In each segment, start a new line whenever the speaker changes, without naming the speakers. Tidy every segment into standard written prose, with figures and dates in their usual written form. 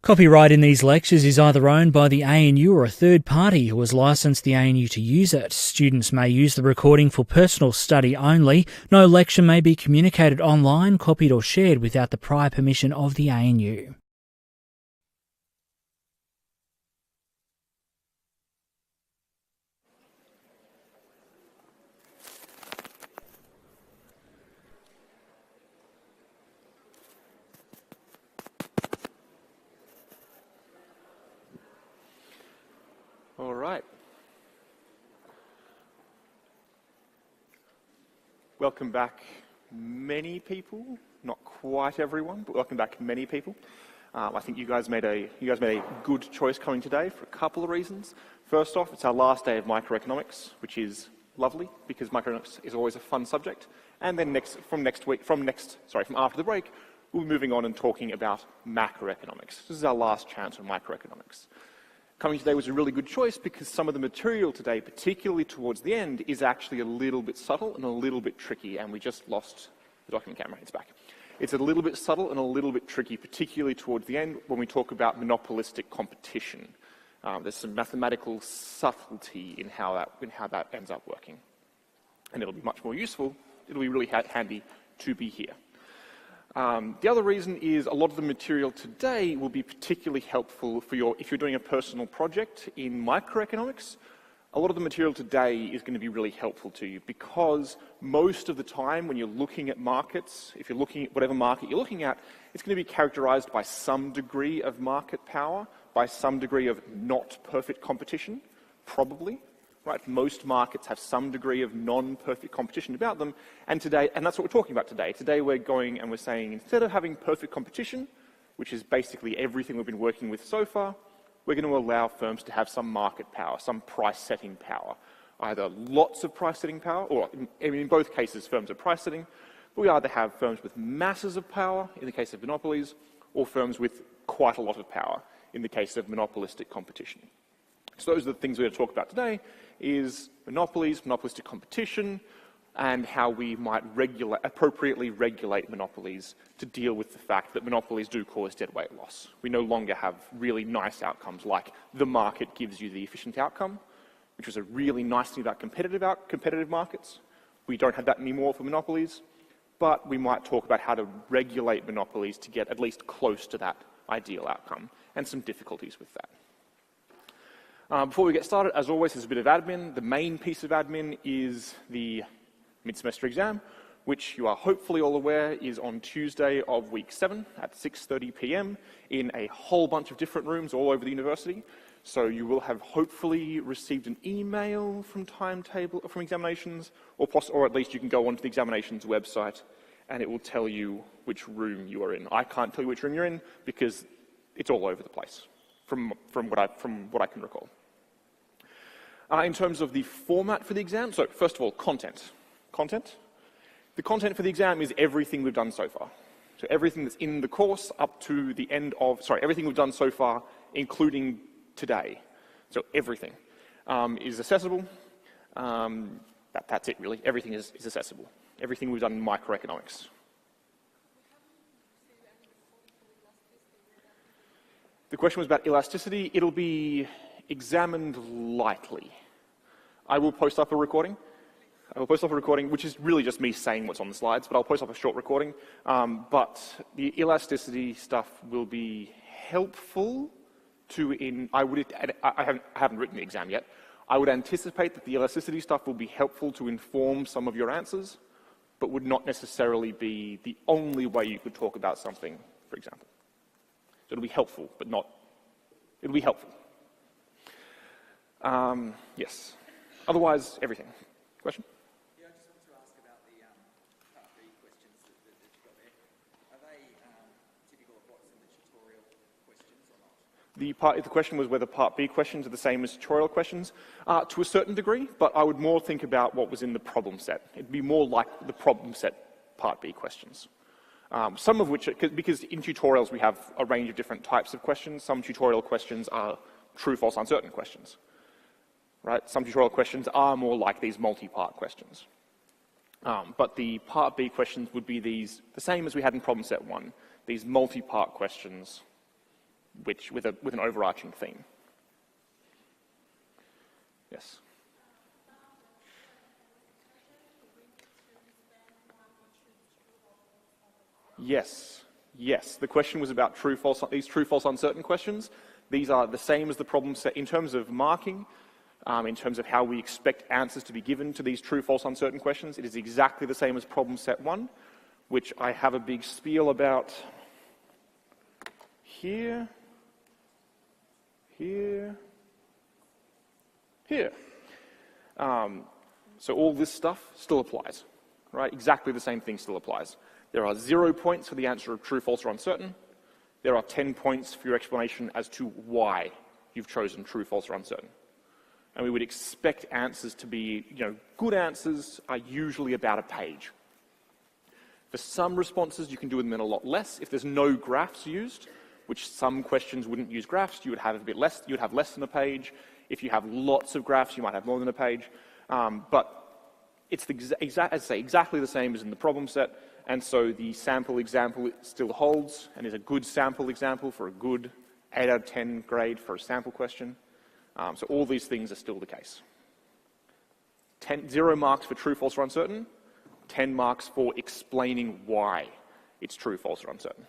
Copyright in these lectures is either owned by the ANU or a third party who has licensed the ANU to use it. Students may use the recording for personal study only. No lecture may be communicated online, copied or shared without the prior permission of the ANU.
All right. Welcome back, many people. Not quite everyone, but welcome back, many people. I think you guys made a good choice coming today for a couple of reasons. First off, it's our last day of microeconomics, which is lovely because microeconomics is always a fun subject. And then from after the break, we'll be moving on and talking about macroeconomics. This is our last chance on microeconomics. Coming today was a really good choice because some of the material today, particularly towards the end, is actually a little bit subtle and a little bit tricky, and we just lost the document camera. It's back. It's a little bit subtle and a little bit tricky, particularly towards the end when we talk about monopolistic competition. There's some mathematical subtlety in how that ends up working. And it'll be much more useful. It'll be really handy to be here. The other reason is a lot of the material today will be particularly helpful for if you're doing a personal project in microeconomics. A lot of the material today is going to be really helpful to you because most of the time when you're looking at markets, if you're looking at whatever market you're looking at, it's going to be characterized by some degree of market power, by some degree of not perfect competition, probably. Right? Most markets have some degree of non-perfect competition about them, and that's what we're talking about today. Today we're going and we're saying instead of having perfect competition, which is basically everything we've been working with so far, we're going to allow firms to have some market power, some price-setting power. Either lots of price-setting power, or in both cases firms are price-setting, but we either have firms with masses of power, in the case of monopolies, or firms with quite a lot of power, in the case of monopolistic competition. So those are the things we're going to talk about today, is monopolies, monopolistic competition, and how we might appropriately regulate monopolies to deal with the fact that monopolies do cause dead weight loss. We no longer have really nice outcomes like the market gives you the efficient outcome, which was a really nice thing about competitive markets. We don't have that anymore for monopolies, but we might talk about how to regulate monopolies to get at least close to that ideal outcome, and some difficulties with that. Before we get started, as always, there's a bit of admin. The main piece of admin is the mid-semester exam, which you are hopefully all aware is on Tuesday of week 7 at 6:30 p.m. in a whole bunch of different rooms all over the university. So you will have hopefully received an email from examinations, or at least you can go onto the examinations website and it will tell you which room you are in. I can't tell you which room you're in because it's all over the place from what I can recall. In terms of the format for the exam, so first of all, content. The content for the exam is everything we've done so far. So everything that's in the course up to the end of, everything we've done so far, including today. So everything is accessible. That's it really, everything is accessible. Everything we've done in microeconomics. The question was about elasticity. It'll be examined lightly. I will post up a recording. Which is really just me saying what's on the slides, but I'll post up a short recording. But the elasticity stuff will be helpful I haven't written the exam yet. I would anticipate that the elasticity stuff will be helpful to inform some of your answers, but would not necessarily be the only way you could talk about something, for example. So it'll be helpful, but it'll be helpful. Yes. Otherwise, everything. Question?
Yeah, I just want to ask about the Part B questions that you've got there. Are they typical of what's in the tutorial questions or not?
The question was whether Part B questions are the same as tutorial questions. To a certain degree, but I would more think about what was in the problem set. It'd be more like the problem set Part B questions. Some of which, because in tutorials we have a range of different types of questions. Some tutorial questions are true, false, uncertain questions. Right? Some tutorial questions are more like these multi-part questions. But the Part B questions would be the same as we had in problem set 1. These multi-part questions with an overarching theme. Yes. Yes. The question was about true, false, these true, false, uncertain questions. These are the same as the problem set in terms of marking, in terms of how we expect answers to be given to these true, false, uncertain questions. It is exactly the same as problem set 1, which I have a big spiel about here. So all this stuff still applies, right? Exactly the same thing still applies. There are 0 points for the answer of true, false, or uncertain. There are 10 points for your explanation as to why you've chosen true, false, or uncertain. And we would expect answers to be, good answers are usually about a page. For some responses, you can do them in a lot less. If there's no graphs used, which some questions wouldn't use graphs, you would have a bit less. You'd have less than a page. If you have lots of graphs, you might have more than a page. But it's exactly the same as in the problem set, and so the sample example still holds and is a good sample example for a good 8 out of 10 grade for a sample question. So all these things are still the case. 0 marks for true, false, or uncertain. 10 marks for explaining why it's true, false, or uncertain.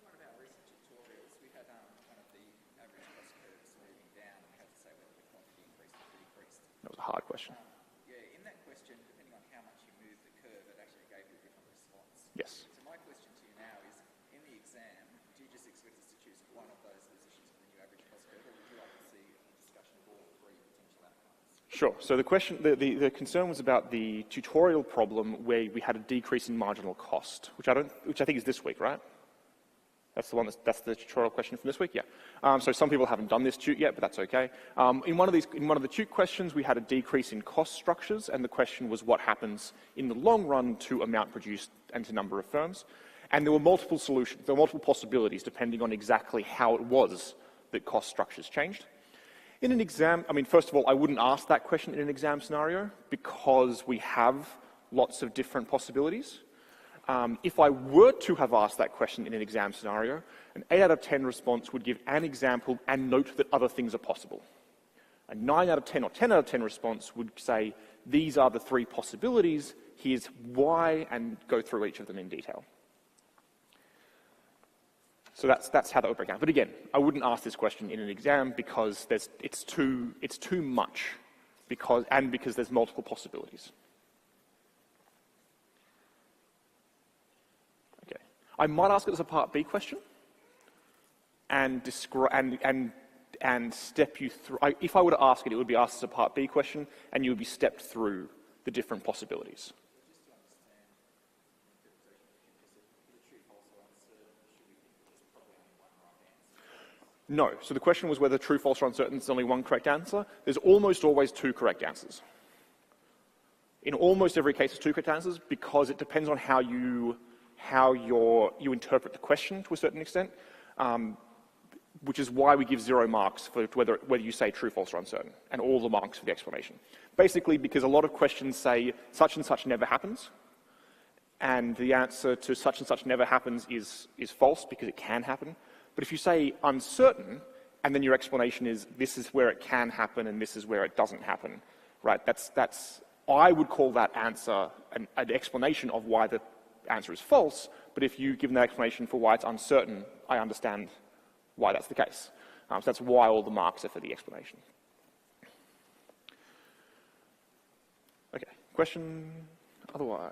What about recent tutorials? We had one of the average cost curves moving down, and we had to say whether the quantity increased or decreased.
That was a hard question.
In that question, depending on how much you moved the curve, it actually gave you a different response.
Yes.
So my question to you now is, in the exam, do you just expect us to choose one of those positions for the new average cost curve, or would you like to see a discussion of all 3 potential outcomes?
Sure. So the question, the concern was about the tutorial problem where we had a decrease in marginal cost, which I think is this week, right? That's the one. That's the tutorial question from this week. Yeah. So some people haven't done this tute yet, but that's okay. In one of the tute questions, we had a decrease in cost structures, and the question was what happens in the long run to amount produced and to number of firms. And there were multiple solutions. There were multiple possibilities depending on exactly how it was that cost structures changed. In an exam, first of all, I wouldn't ask that question in an exam scenario because we have lots of different possibilities. If I were to have asked that question in an exam scenario, an 8 out of 10 response would give an example and note that other things are possible. A 9 out of 10 or 10 out of 10 response would say, these are the 3 possibilities, here's why, and go through each of them in detail. So that's how that would break down. But again, I wouldn't ask this question in an exam because it's too much, because there's multiple possibilities. Okay, I might ask it as a Part B question and step you through. If I were to ask it, it would be asked as a Part B question, and you would be stepped through the different possibilities. No. So the question was whether true, false, or uncertain is only one correct answer. There's almost always 2 correct answers. In almost every case, it's 2 correct answers because it depends on how you interpret the question to a certain extent, which is why we give 0 marks for whether you say true, false, or uncertain, and all the marks for the explanation. Basically, because a lot of questions say such and such never happens, and the answer to such and such never happens is false because it can happen. But if you say uncertain, and then your explanation is this is where it can happen and this is where it doesn't happen, right? I would call that answer an explanation of why the answer is false, but if you give an explanation for why it's uncertain, I understand why that's the case. So that's why all the marks are for the explanation. Okay, question otherwise?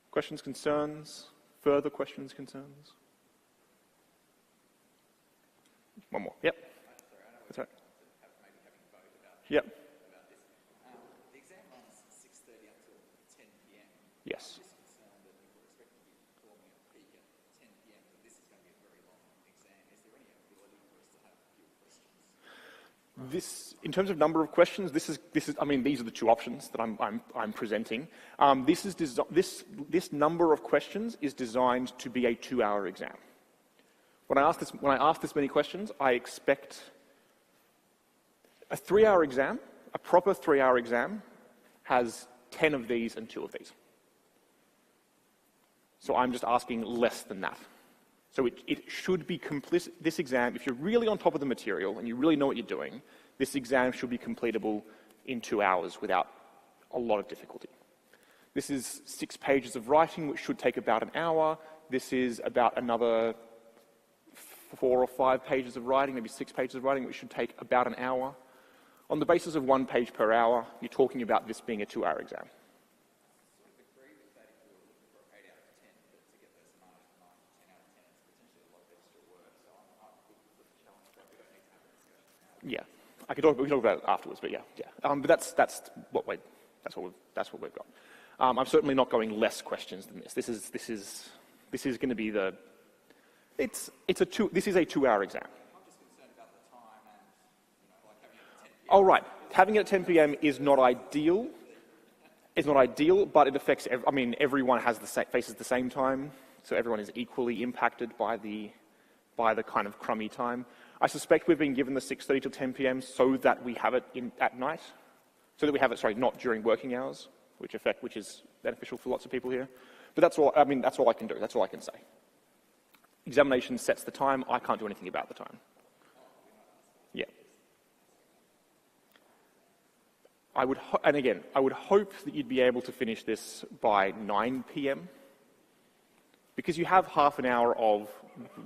Questions, concerns? Further questions, concerns? One more. Yep. That's right. Yep.
The exam runs 6:30 until 10 p.m.
Yes.
I'm just concerned that if we're expected to be performing at peak at 10 p.m., that this is going to be a very long exam. Is there any ability for us to have fewer questions?
In terms of number of questions, these are the 2 options that I'm presenting. This number of questions is designed to be a 2-hour exam. When I ask this many questions, I expect a 3-hour exam, a proper 3-hour exam, has 10 of these and 2 of these. So I'm just asking less than that. So it should be complete. This exam, if you're really on top of the material and you really know what you're doing, this exam should be completable in 2 hours without a lot of difficulty. This is 6 pages of writing, which should take about an hour. This is about another 4 or 5 pages of writing, maybe 6 pages of writing, which should take about an hour. On the basis of 1 page per hour, you're talking about this being a 2-hour exam. Yeah, we can talk about it afterwards, but yeah. But that's what we've got. I'm certainly not going less questions than this. This is going to be the. This is a 2-hour exam.
I'm just concerned about the time and, having it at 10 p.m.
Oh, right. Having it at 10 p.m. is not ideal. It's not ideal, but it affects. Everyone faces the same time, so everyone is equally impacted by the kind of crummy time. I suspect we've been given the 6:30 till 10 p.m. so that we have it at night, so that we have it, not during working hours, which is beneficial for lots of people here. But that's all. That's all I can do. That's all I can say. Examination sets the time. I can't do anything about the time. Yeah. I would hope that you'd be able to finish this by 9 p.m. because you have half an hour of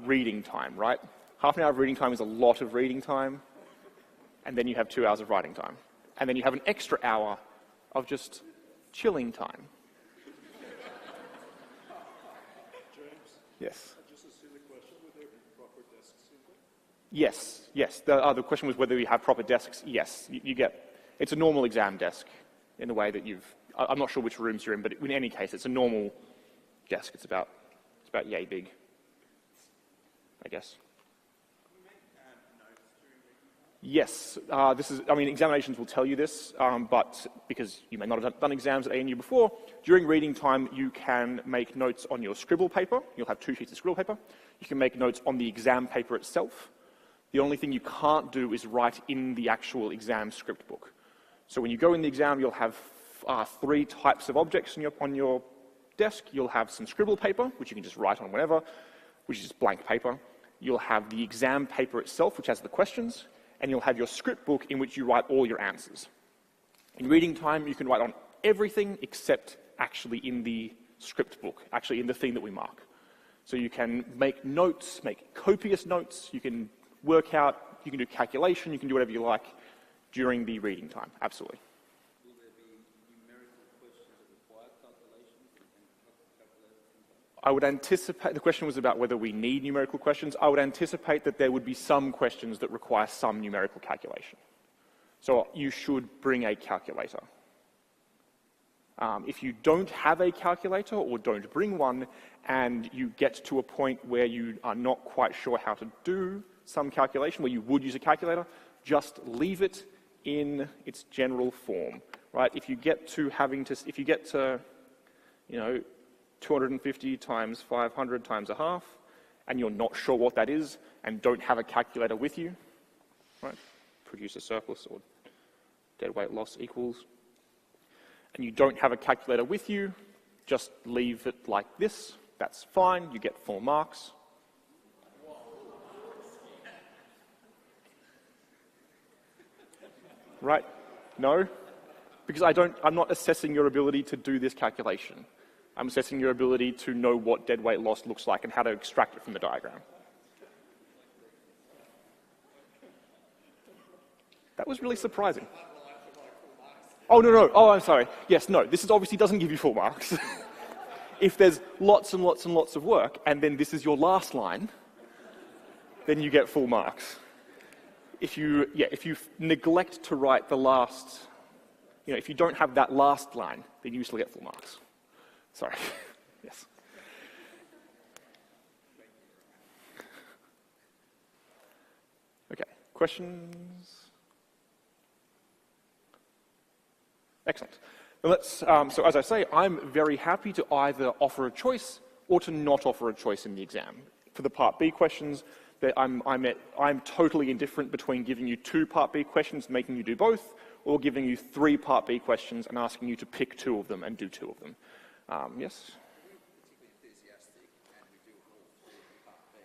reading time, right? Half an hour of reading time is a lot of reading time, and then you have 2 hours of writing time. And then you have an extra hour of just chilling time.
James?
Yes?
Just a silly question, would there be proper desks in there?
Yes. The question was whether we have proper desks. Yes, you get, it's a normal exam desk in the way that I'm not sure which rooms you're in, but in any case, it's a normal desk. It's about yay big, I guess. Yes, examinations will tell you this, but because you may not have done exams at ANU before, during reading time you can make notes on your scribble paper. You'll have 2 sheets of scribble paper. You can make notes on the exam paper itself. The only thing you can't do is write in the actual exam script book. So when you go in the exam, you'll have 3 types of objects on your desk. You'll have some scribble paper, which you can just write on whenever, which is just blank paper. You'll have the exam paper itself, which has the questions. And you'll have your script book in which you write all your answers. In reading time, you can write on everything except actually in the script book, actually in the thing that we mark. So you can make notes, make copious notes, you can work out, you can do calculation, you can do whatever you like during the reading time, absolutely.
Will there be numerical questions that require calculations and calculations?
I would anticipate, the question was about whether we need numerical questions. I would anticipate that there would be some questions that require some numerical calculation. So you should bring a calculator. If you don't have a calculator or don't bring one and you get to a point where you are not quite sure how to do some calculation, where you would use a calculator, just leave it in its general form, right? If you get to 250 times 500 times a half, and you're not sure what that is, and don't have a calculator with you, right? Produce a surplus or dead weight loss equals, and you don't have a calculator with you, just leave it like this. That's fine, you get 4 marks. Right? No? Because I'm not assessing your ability to do this calculation. I'm assessing your ability to know what dead weight loss looks like and how to extract it from the diagram. That was really surprising. Oh, no. Oh, I'm sorry. Yes, no. This obviously doesn't give you full marks. If there's lots and lots and lots of work, and then this is your last line, then you get full marks. If you neglect to write the last, if you don't have that last line, then you still get full marks. Sorry. Yes. Okay. Questions? Excellent. Well, so as I say, I'm very happy to either offer a choice or to not offer a choice in the exam. For the Part B questions, I'm totally indifferent between giving you 2 Part B questions and making you do both, or giving you 3 Part B questions and asking you to pick 2 of them and do 2 of them. Yes?
We're particularly enthusiastic and we do all 3 Part B.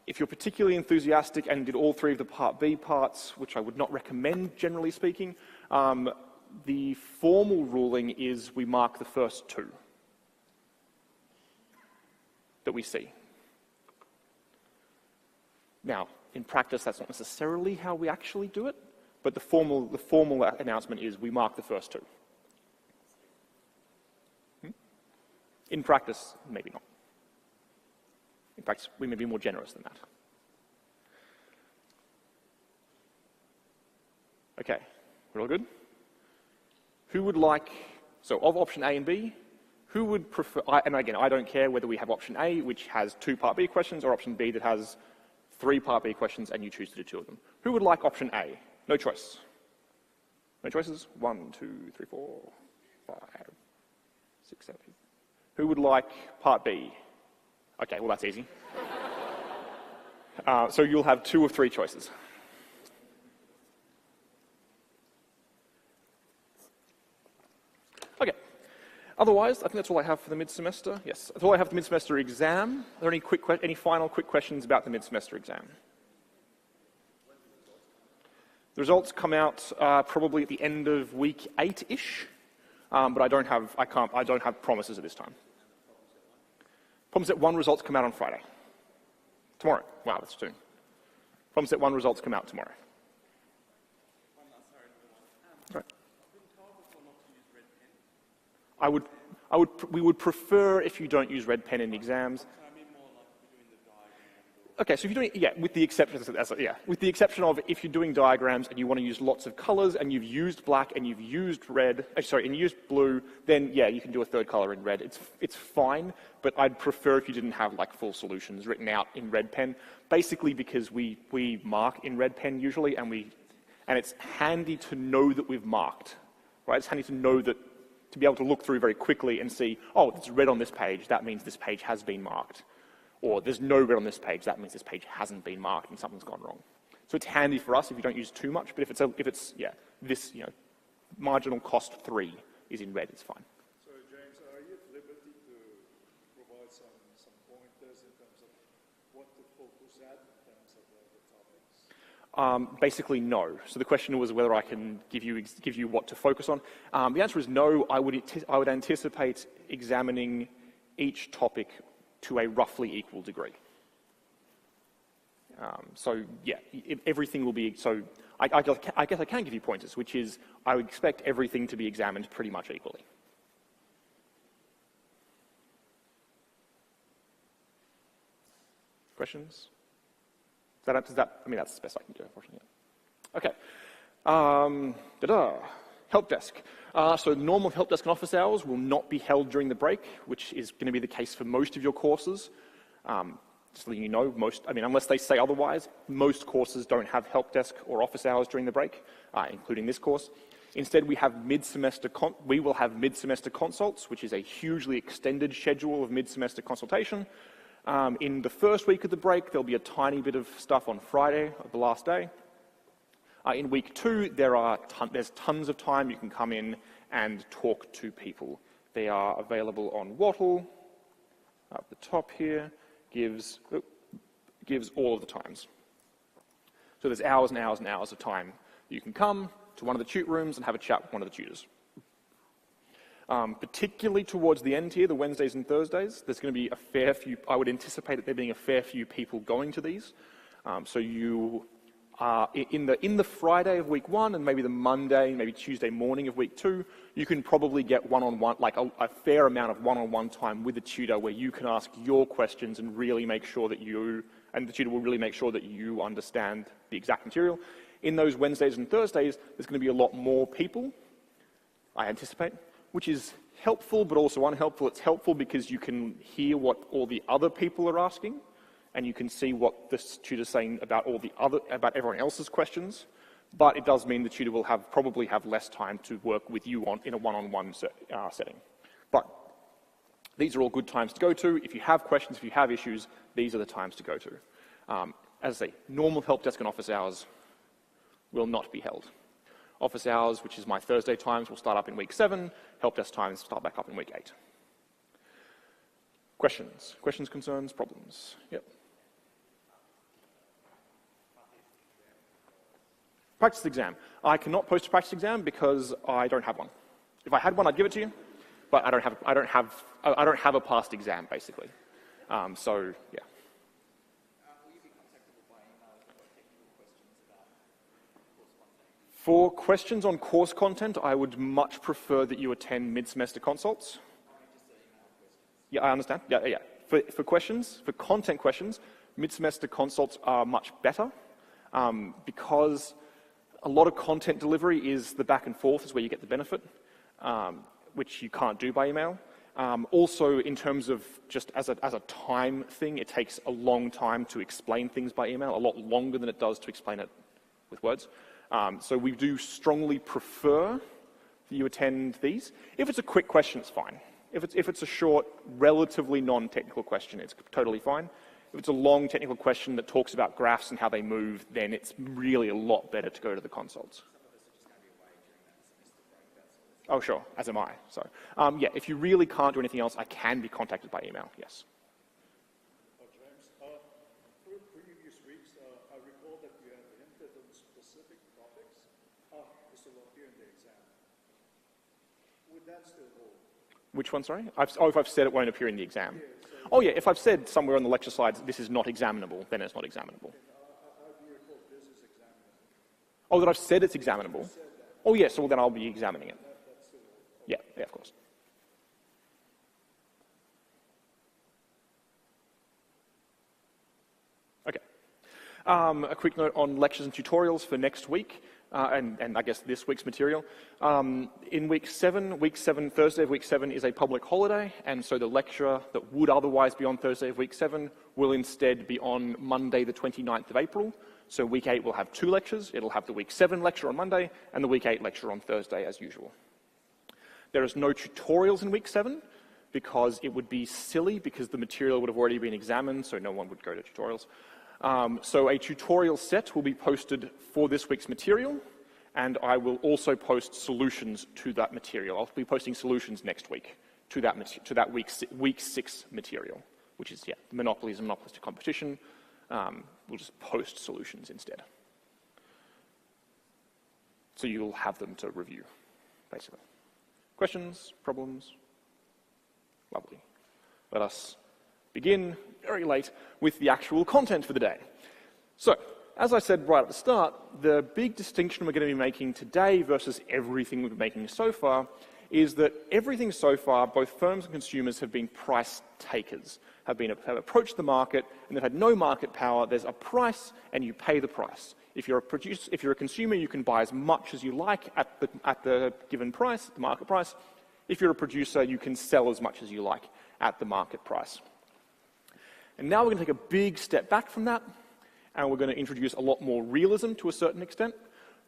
If you're particularly enthusiastic and did all 3 of the Part B parts, which I would not recommend generally speaking, the formal ruling is we mark the first 2 that we see. Now, in practice, that's not necessarily how we actually do it, but the formal announcement is we mark the first 2. In practice, maybe not. In fact, we may be more generous than that. Okay, we're all good? Who would like, so of option A and B, who would prefer, and again, I don't care whether we have option A, which has 2 Part B questions, or option B that has 3 Part B questions and you choose to do 2 of them. Who would like option A? No choice. No choices? 1, 2, 3, 4, 5, 6, 7, 8. Who would like Part B? Okay, well that's easy. So you'll have 2 of 3 choices. Okay. Otherwise, I think that's all I have for the mid-semester. Yes, that's all I have for the mid-semester exam. Are there any final quick questions about the mid-semester exam? The results come out probably at the end of week 8-ish, but I don't have promises at this time. Problem set 1 results come out on Friday. Tomorrow. Wow, that's soon. Problem set 1 results come out tomorrow. Right. We would prefer if you don't use red pen in exams. Okay, so if you're doing, with the exception of if you're doing diagrams and you want to use lots of colors and you've used black and you've used red, and you used blue, then yeah, you can do a 3rd color in red. It's fine, but I'd prefer if you didn't have like full solutions written out in red pen, basically because we mark in red pen usually, and it's handy to know that we've marked, right? It's handy to know that, to be able to look through very quickly and see, oh, it's red on this page, that means this page has been marked. Or there's no red on this page, that means this page hasn't been marked and something's gone wrong. So it's handy for us if you don't use too much, but if it's this, marginal cost 3 is in red, it's fine.
So James, are you at liberty to provide some pointers in terms of what to focus at in terms of the topics?
Basically, no. So the question was whether I can give you what to focus on. The answer is no. I would anticipate examining each topic to a roughly equal degree. So yeah, everything will be, so I guess I can give you pointers, which is I would expect everything to be examined pretty much equally. Questions? Does that, I mean, that's the best I can do, unfortunately. Okay. Help desk. So normal help desk and office hours will not be held during the break, which is going to be the case for most of your courses. Just letting you know, unless they say otherwise, most courses don't have help desk or office hours during the break, including this course. Instead, we will have mid-semester consults, which is a hugely extended schedule of mid-semester consultation. In the first week of the break, there'll be a tiny bit of stuff on Friday, the last day. In week 2, there's tons of time you can come in and talk to people. They are available on Wattle, up the top here, gives all of the times. So there's hours and hours and hours of time. You can come to one of the tute rooms and have a chat with one of the tutors. Particularly towards the end here, the Wednesdays and Thursdays, there's going to be a fair few, I would anticipate that there being a fair few people going to these. So you in the Friday of week 1 and maybe the Monday, maybe Tuesday morning of week 2, you can probably get one-on-one, like a fair amount of one-on-one time with the tutor where you can ask your questions and really make sure that and the tutor will really make sure that you understand the exact material. In those Wednesdays and Thursdays, there's going to be a lot more people, I anticipate, which is helpful but also unhelpful. It's helpful because you can hear what all the other people are asking, and you can see what the tutor's saying about about everyone else's questions. But it does mean the tutor will probably have less time to work with you in a one-on-one setting. But these are all good times to go to. If you have questions, if you have issues, these are the times to go to. As I say, normal help desk and office hours will not be held. Office hours, which is my Thursday times, will start up in week 7. Help desk times start back up in week 8. Questions? Questions, concerns, problems? Yep. Practice exam. I cannot post a practice exam because I don't have one. If I had one, I'd give it to you, but I don't have a past exam, basically. So, yeah.
Will you be contactable by email if you've got technical questions about course content?
For questions on course content, I would much prefer that you attend mid-semester consults. Yeah, I understand. Yeah. For questions, for content questions, mid-semester consults are much better because a lot of content delivery is the back and forth is where you get the benefit, which you can't do by email. Also, in terms of just as a time thing, it takes a long time to explain things by email, a lot longer than it does to explain it with words. So we do strongly prefer that you attend these. If it's a quick question, it's fine. If it's a short, relatively non-technical question, it's totally fine. If it's a long technical question that talks about graphs and how they move, then it's really a lot better to go to the consults. Oh, sure, as am I. So, yeah, if you really can't do anything else, I can be contacted by email, yes.
James, through previous weeks, I recall that you had hinted on specific topics. This will appear in the exam. Would that still hold?
Which one, sorry? If I've said it won't appear in the exam. Oh yeah, if I've said somewhere on the lecture slides, this is not examinable, then it's not examinable.
I do recall this is examinable.
Oh, that I've said it's examinable? Oh yes, well then I'll be examining it. Yeah, of course. Okay. A quick note on lectures and tutorials for next week. And I guess this week's material. In week 7, Thursday of week 7 is a public holiday, and so the lecture that would otherwise be on Thursday of week 7 will instead be on Monday the 29th of April. So week 8 will have 2 lectures. It'll have the week 7 lecture on Monday and the week 8 lecture on Thursday as usual. There is no tutorials in week 7 because it would be silly because the material would have already been examined, so no one would go to tutorials. So a tutorial set will be posted for this week's material, and I will also post solutions to that material. I'll be posting solutions next week to that week 6 material, which is, monopolies and monopolistic competition. We'll just post solutions instead. So you'll have them to review, basically. Questions? Problems? Lovely. Let us begin very late with the actual content for the day. So, as I said right at the start, the big distinction we're going to be making today versus everything we've been making so far is that everything so far, both firms and consumers have been price takers, have approached the market and they've had no market power. There's a price and you pay the price. If you're a consumer, you can buy as much as you like at the given price, the market price. If you're a producer, you can sell as much as you like at the market price. And now we're going to take a big step back from that, and we're going to introduce a lot more realism to a certain extent,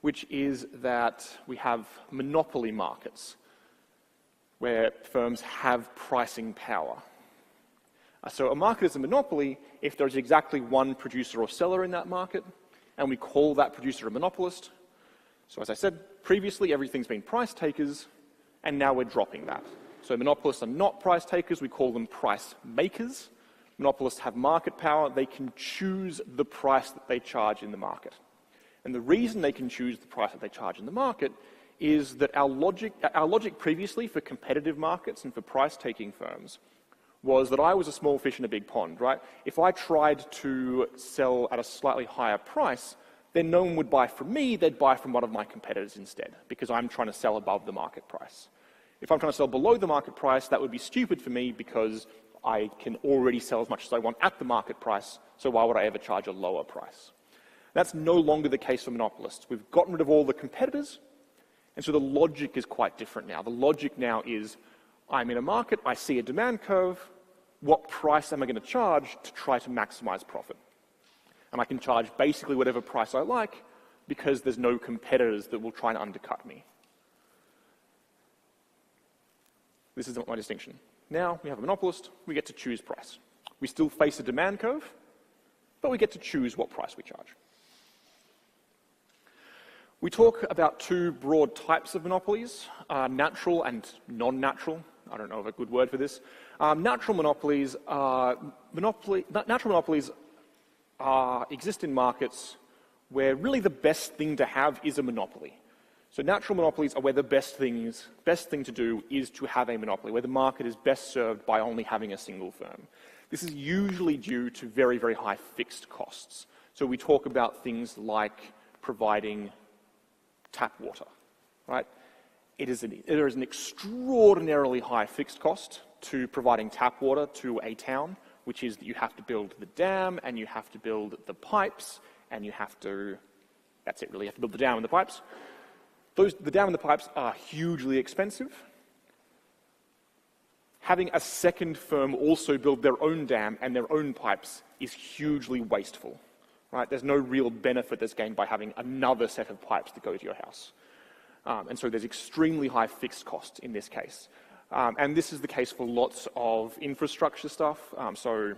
which is that we have monopoly markets where firms have pricing power. So a market is a monopoly if there's exactly one producer or seller in that market, and we call that producer a monopolist. So as I said previously, everything's been price takers, and now we're dropping that. So monopolists are not price takers, we call them price makers. Monopolists have market power, they can choose the price that they charge in the market. And the reason they can choose the price that they charge in the market is that our logic previously for competitive markets and for price-taking firms was that I was a small fish in a big pond, right? If I tried to sell at a slightly higher price, then no one would buy from me, they'd buy from one of my competitors instead, because I'm trying to sell above the market price. If I'm trying to sell below the market price, that would be stupid for me because I can already sell as much as I want at the market price, so why would I ever charge a lower price? That's no longer the case for monopolists. We've gotten rid of all the competitors, and so the logic is quite different now. The logic now is, I'm in a market, I see a demand curve, what price am I going to charge to try to maximize profit? And I can charge basically whatever price I like because there's no competitors that will try and undercut me. This is my distinction. Now we have a monopolist, we get to choose price. We still face a demand curve, but we get to choose what price we charge. We talk about 2 broad types of monopolies, natural and non-natural. I don't know of a good word for this. Natural monopolies exist in markets where really the best thing to have is a monopoly. So natural monopolies are where the best thing to do is to have a monopoly, where the market is best served by only having a single firm. This is usually due to very, very high fixed costs. So we talk about things like providing tap water, right? There is an extraordinarily high fixed cost to providing tap water to a town, which is that you have to build the dam and you have to build the pipes and you have to, that's it really, you have to build the dam and the pipes. The dam and the pipes are hugely expensive. Having a second firm also build their own dam and their own pipes is hugely wasteful, right? There's no real benefit that's gained by having another set of pipes that go to your house. And so there's extremely high fixed costs in this case. And this is the case for lots of infrastructure stuff. So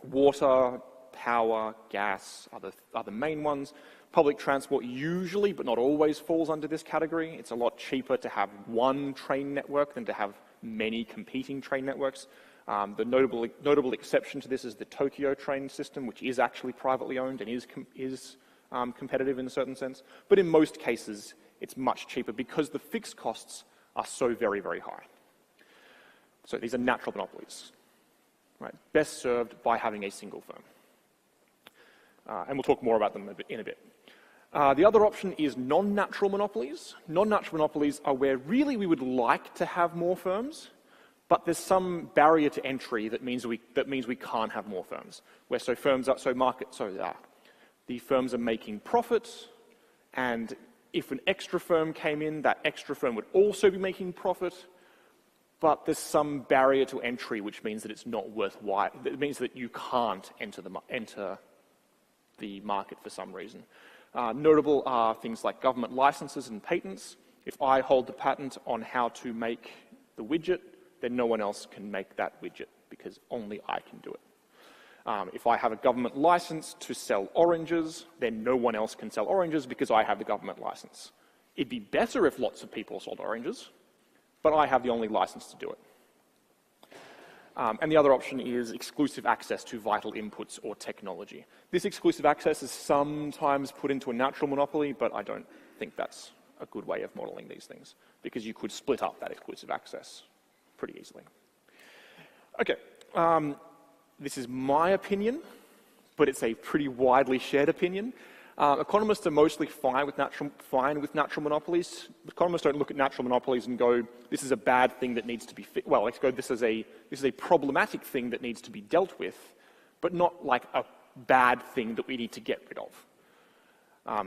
water, power, gas are the main ones. Public transport usually, but not always, falls under this category. It's a lot cheaper to have one train network than to have many competing train networks. The notable exception to this is the Tokyo train system, which is actually privately owned and is competitive in a certain sense. But in most cases, it's much cheaper because the fixed costs are so very, very high. So these are natural monopolies, right? Best served by having a single firm. And we'll talk more about them in a bit. The other option is non-natural monopolies. Non-natural monopolies are where really we would like to have more firms, but there's some barrier to entry that means we can't have more firms. Where the firms are making profits, and if an extra firm came in, that extra firm would also be making profit, but there's some barrier to entry, which means that it's not worthwhile. It means that you can't enter the market for some reason. Notable are things like government licenses and patents. If I hold the patent on how to make the widget, then no one else can make that widget because only I can do it. If I have a government license to sell oranges, then no one else can sell oranges because I have the government license. It'd be better if lots of people sold oranges, but I have the only license to do it. And the other option is exclusive access to vital inputs or technology. This exclusive access is sometimes put into a natural monopoly, but I don't think that's a good way of modeling these things because you could split up that exclusive access pretty easily. Okay, this is my opinion, but it's a pretty widely shared opinion. Economists are mostly fine with natural monopolies. Economists don't look at natural monopolies and go, this is a bad thing that needs to be fixed. Well, let's go, this is a problematic thing that needs to be dealt with, but not like a bad thing that we need to get rid of.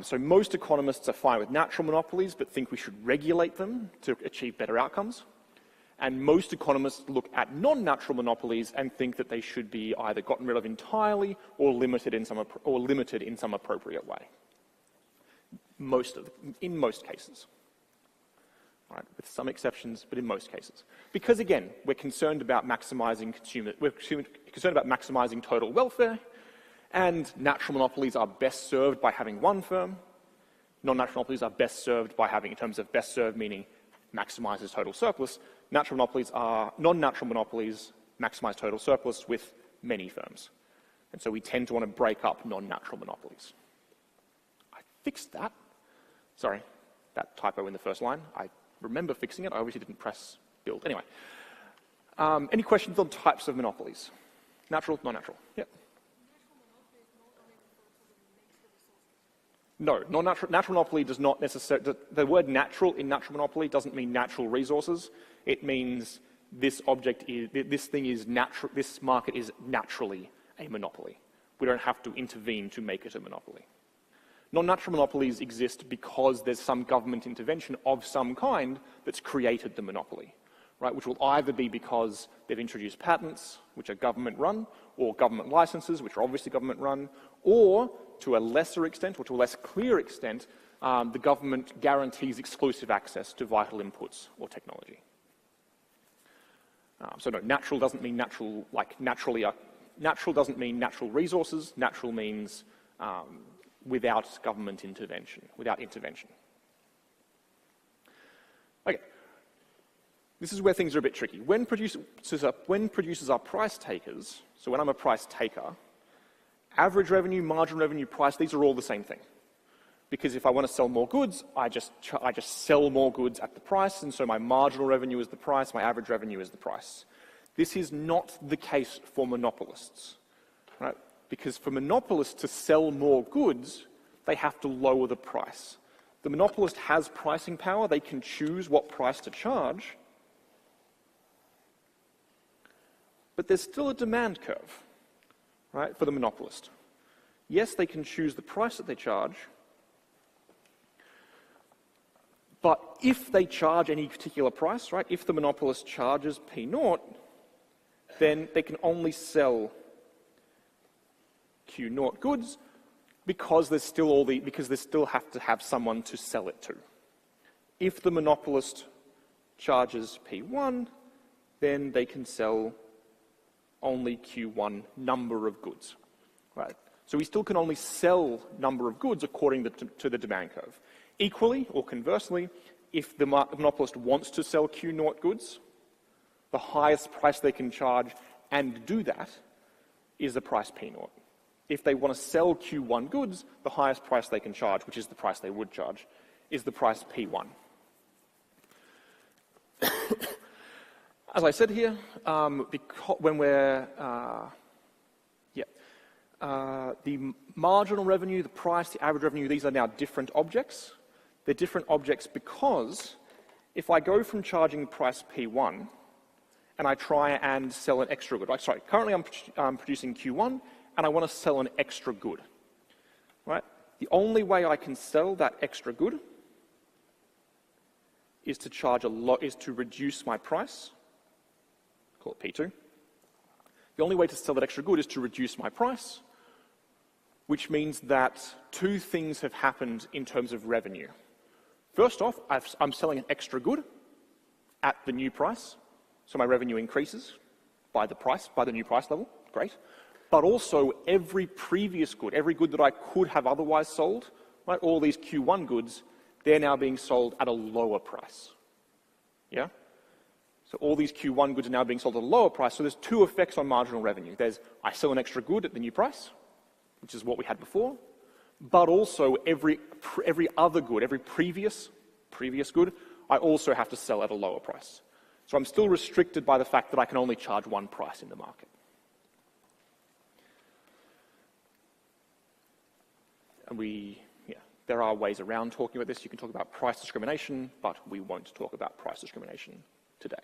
So most economists are fine with natural monopolies, but think we should regulate them to achieve better outcomes. And most economists look at non-natural monopolies and think that they should be either gotten rid of entirely or limited in some appropriate way. In most cases. All right, with some exceptions, but in most cases. Because again, we're concerned about maximizing total welfare, and natural monopolies are best served by having one firm. Non-natural monopolies are best served by having, in terms of best served meaning maximizes total surplus. Non-natural monopolies maximize total surplus with many firms. And so we tend to want to break up non-natural monopolies. I fixed that. Sorry, that typo in the first line. I remember fixing it. I obviously didn't press build. Anyway, any questions on types of monopolies? Natural, non-natural? Yep. No, natural monopoly does not necessarily, the word natural in natural monopoly doesn't mean natural resources. It means this market is naturally a monopoly. We don't have to intervene to make it a monopoly. Non-natural monopolies exist because there's some government intervention of some kind that's created the monopoly, right? Which will either be because they've introduced patents, which are government-run, or government licenses, which are obviously government-run, or to a lesser extent, or to a less clear extent, the government guarantees exclusive access to vital inputs or technology. So no, natural doesn't mean natural, like naturally. Natural doesn't mean natural resources. Natural means without government intervention, without intervention. Okay. This is where things are a bit tricky. When producers are price takers, so when I'm a price taker, average revenue, marginal revenue, price, these are all the same thing. Because if I want to sell more goods, I just sell more goods at the price, and so my marginal revenue is the price, my average revenue is the price. This is not the case for monopolists, right? Because for monopolists to sell more goods, they have to lower the price. The monopolist has pricing power. They can choose what price to charge, but there's still a demand curve, right, for the monopolist. Yes, they can choose the price that they charge, but if they charge any particular price, right, if the monopolist charges P0, then they can only sell Q0 goods because they still have to have someone to sell it to. If the monopolist charges P1, then they can sell only Q1 number of goods, right? So we still can only sell number of goods according to the demand curve. Equally, or conversely, if the monopolist wants to sell Q0 goods, the highest price they can charge and do that is the price P0. If they want to sell Q1 goods, the highest price they can charge, which is the price they would charge, is the price P1. As I said here, when we're the marginal revenue, the price, the average revenue, these are now different objects. They're different objects because if I go from charging price P1 and I try and sell an extra good, currently I'm producing Q1 and I want to sell an extra good, right? The only way I can sell that extra good is to charge is to reduce my price, call it P2. The only way to sell that extra good is to reduce my price, which means that two things have happened in terms of revenue. First off, I'm selling an extra good at the new price, so my revenue increases by the new price level, great. But also every previous good, every good that I could have otherwise sold, right, all these Q1 goods, they're now being sold at a lower price, yeah? So all these Q1 goods are now being sold at a lower price, so there's two effects on marginal revenue. There's, I sell an extra good at the new price, which is what we had before, but also every other good, every previous good, I also have to sell at a lower price. So I'm still restricted by the fact that I can only charge one price in the market. And there are ways around talking about this. You can talk about price discrimination, but we won't talk about price discrimination today.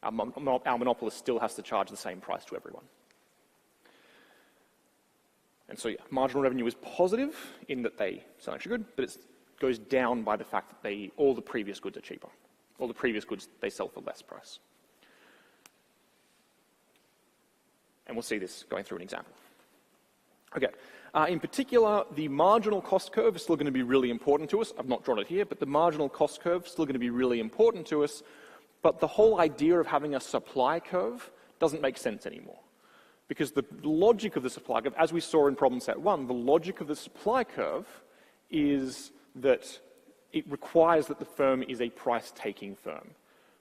Our monopolist still has to charge the same price to everyone. And so, marginal revenue is positive in that they sell extra good, but it goes down by the fact that all the previous goods are cheaper. All the previous goods, they sell for less price. And we'll see this going through an example. Okay. In particular, the marginal cost curve is still going to be really important to us. I've not drawn it here, but the marginal cost curve is still going to be really important to us. But the whole idea of having a supply curve doesn't make sense anymore. Because the logic of the supply curve, as we saw in problem set 1, the logic of the supply curve is that it requires that the firm is a price-taking firm.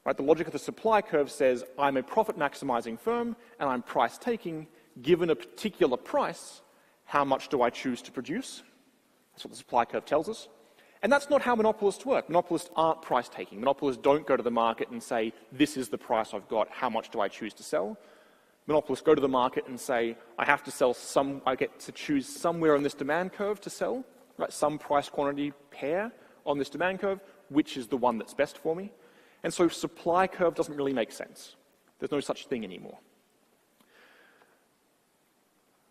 Right? The logic of the supply curve says, I'm a profit-maximizing firm, and I'm price-taking. Given a particular price, how much do I choose to produce? That's what the supply curve tells us. And that's not how monopolists work. Monopolists aren't price-taking. Monopolists don't go to the market and say, this is the price I've got, how much do I choose to sell? Monopolists go to the market and say, I get to choose somewhere on this demand curve to sell, right? Some price quantity pair on this demand curve, which is the one that's best for me. And so supply curve doesn't really make sense. There's no such thing anymore.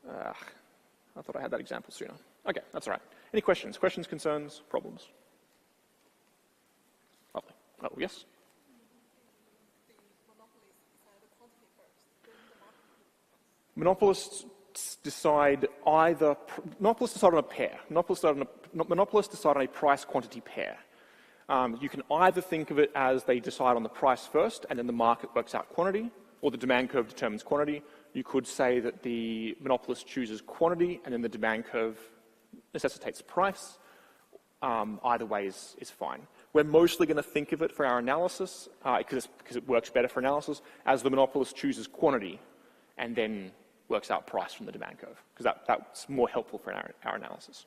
I thought I had that example sooner. Okay, that's all right. Any questions? Questions, concerns, problems? Lovely. Oh, yes? Monopolists decide on a pair. Monopolists decide on a price-quantity pair. You can either think of it as they decide on the price first and then the market works out quantity, or the demand curve determines quantity. You could say that the monopolist chooses quantity and then the demand curve necessitates price. Either way is fine. We're mostly going to think of it for our analysis, because it works better for analysis, as the monopolist chooses quantity and then works out price from the demand curve, because that's more helpful for our analysis.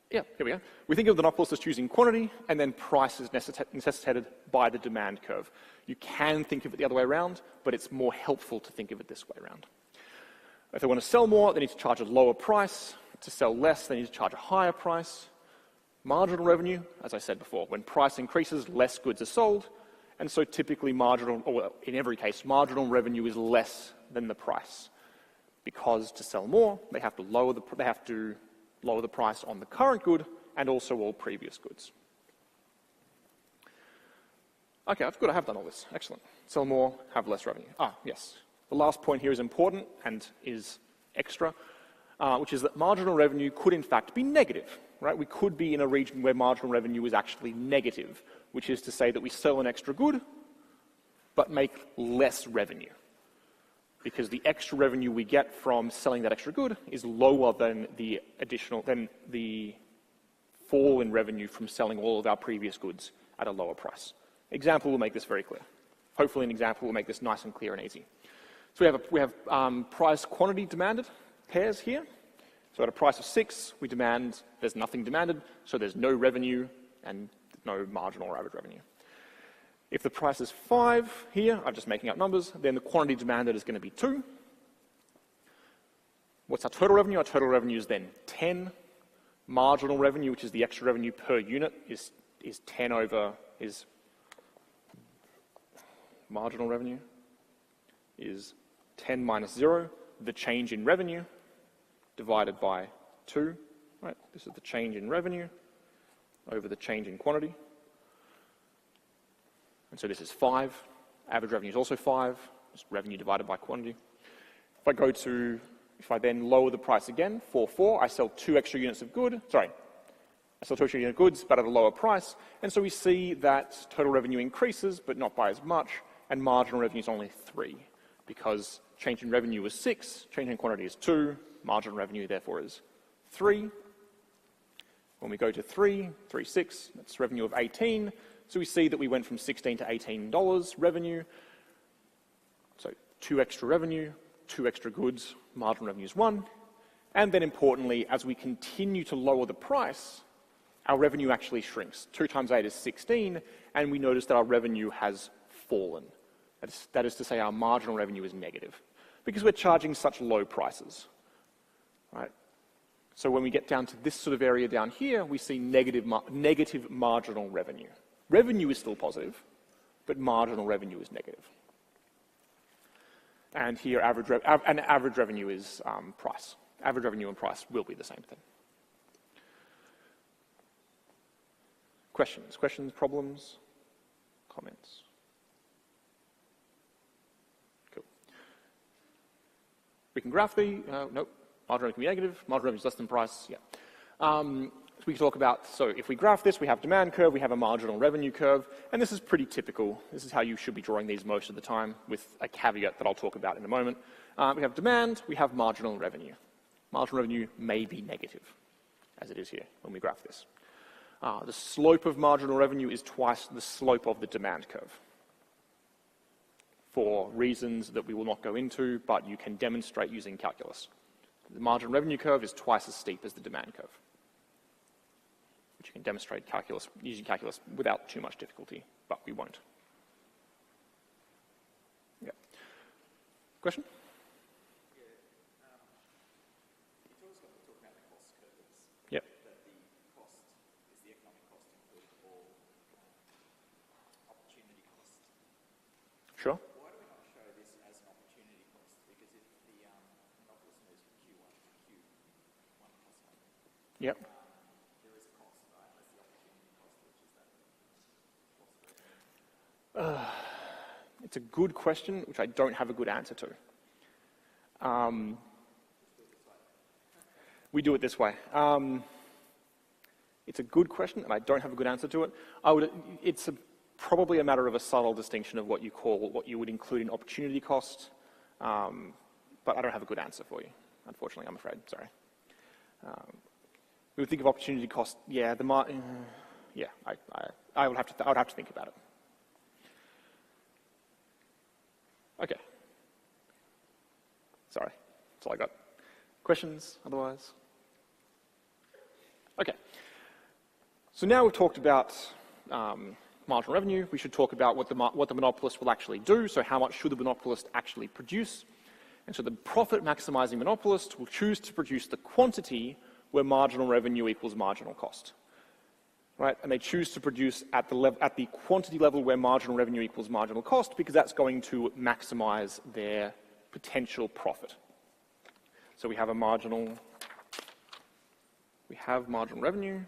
Yeah, here we go. We think of the knock loss as choosing quantity, and then price is necessitated by the demand curve. You can think of it the other way around, but it's more helpful to think of it this way around. If they want to sell more, they need to charge a lower price. To sell less, they need to charge a higher price. Marginal revenue, as I said before, when price increases, less goods are sold, and so typically marginal, or in every case, marginal revenue is less than the price. Because to sell more, they have to lower the price on the current good and also all previous goods. Okay, that's good. I have done all this. Excellent. Sell more, have less revenue. Yes. The last point here is important and is extra, which is that marginal revenue could in fact be negative, right? We could be in a region where marginal revenue is actually negative, which is to say that we sell an extra good but make less revenue, because the extra revenue we get from selling that extra good is lower than the fall in revenue from selling all of our previous goods at a lower price. Example will make this very clear. Hopefully an example will make this nice and clear and easy. So we have price quantity demanded pairs here. So at a price of 6, we demand, there's nothing demanded, so there's no revenue and no marginal or average revenue. If the price is 5 here, I'm just making up numbers, then the quantity demanded is going to be 2. What's our total revenue? Our total revenue is then 10. Marginal revenue, which is the extra revenue per unit, is 10 over, marginal revenue is 10 minus 0, the change in revenue, divided by 2. Right? This is the change in revenue over the change in quantity. And so this is 5. Average revenue is also 5. Just revenue divided by quantity. If I then lower the price again, 4, I sell 2 extra units of goods, I sell 2 extra units of goods, but at a lower price. And so we see that total revenue increases, but not by as much, and marginal revenue is only 3, because change in revenue is 6, change in quantity is 2, marginal revenue therefore is 3. When we go to 3, 6, that's revenue of 18. So we see that we went from $16 to $18 revenue. So 2 extra revenue, 2 extra goods, marginal revenue is 1. And then importantly, as we continue to lower the price, our revenue actually shrinks. 2 times 8 is 16, and we notice that our revenue has fallen. That is to say our marginal revenue is negative, because we're charging such low prices. Right? So when we get down to this sort of area down here, we see negative marginal revenue. Revenue is still positive, but marginal revenue is negative. And here average revenue is price. Average revenue and price will be the same thing. Questions, problems, comments? Cool. We can graph the, nope, marginal revenue can be negative, marginal revenue is less than price, yeah. We can talk about, so if we graph this, we have demand curve, we have a marginal revenue curve, and this is pretty typical. This is how you should be drawing these most of the time, with a caveat that I'll talk about in a moment. We have demand, we have marginal revenue. Marginal revenue may be negative, as it is here when we graph this. The slope of marginal revenue is twice the slope of the demand curve, for reasons that we will not go into, but you can demonstrate using calculus. The marginal revenue curve is twice as steep as the demand curve, which you can demonstrate using calculus without too much difficulty, but we won't. Yeah. Question?
Yeah. You talk about the cost curves.
Yep.
That the cost is the economic cost included all opportunity cost.
Sure.
Why do we not show this as an opportunity cost? Because if the monopolist moves from Q1 to Q1 plus 1,
Yep.
there is a cost, right? That's the opportunity cost, which is that loss of revenue.
It's a good question, which I don't have a good answer to. We do it this way. It's a good question, and I don't have a good answer to it. It's probably a matter of a subtle distinction of what you would include in opportunity cost, but I don't have a good answer for you, unfortunately, I'm afraid. Sorry. We would think of opportunity cost. Yeah, I would have to think about it. Okay. Sorry, that's all I got. Questions, otherwise? Okay. So now we've talked about marginal revenue. We should talk about what the monopolist will actually do. So how much should the monopolist actually produce? And so the profit-maximizing monopolist will choose to produce the quantity where marginal revenue equals marginal cost. Right? And they choose to produce at the quantity level where marginal revenue equals marginal cost because that's going to maximize their potential profit. So we have marginal revenue.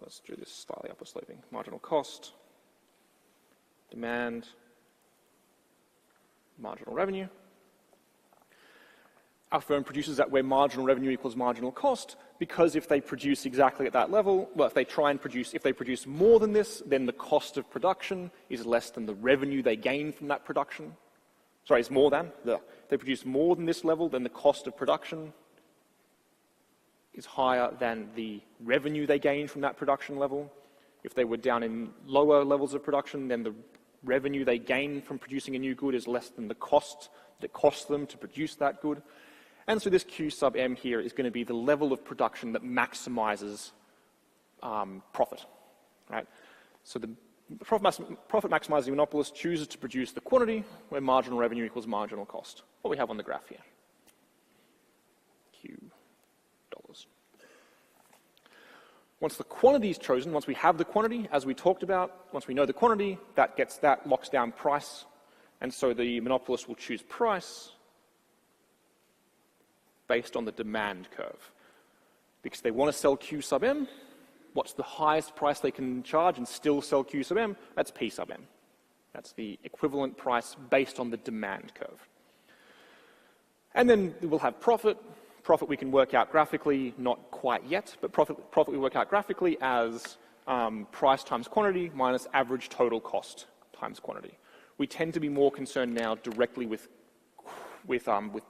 Let's do this slightly upward sloping. Marginal cost, demand, marginal revenue. Our firm produces that where marginal revenue equals marginal cost because if they produce exactly at that level, well, if they produce more than this, then the cost of production is less than the revenue they gain from that production. Sorry, it's more than. If they produce more than this level, then the cost of production is higher than the revenue they gain from that production level. If they were down in lower levels of production, then the revenue they gain from producing a new good is less than the cost that costs them to produce that good. And so this Q sub M here is going to be the level of production that maximizes profit, right? So the profit maximizing monopolist chooses to produce the quantity where marginal revenue equals marginal cost. What we have on the graph here. Q dollars. Once the quantity is chosen, once we have the quantity, as we talked about, once we know the quantity, that locks down price. And so the monopolist will choose price based on the demand curve. Because they want to sell Q sub M, what's the highest price they can charge and still sell Q sub M? That's P sub M. That's the equivalent price based on the demand curve. And then we'll have profit. Profit we can work out graphically, not quite yet, but profit we work out graphically as price times quantity minus average total cost times quantity. We tend to be more concerned now directly with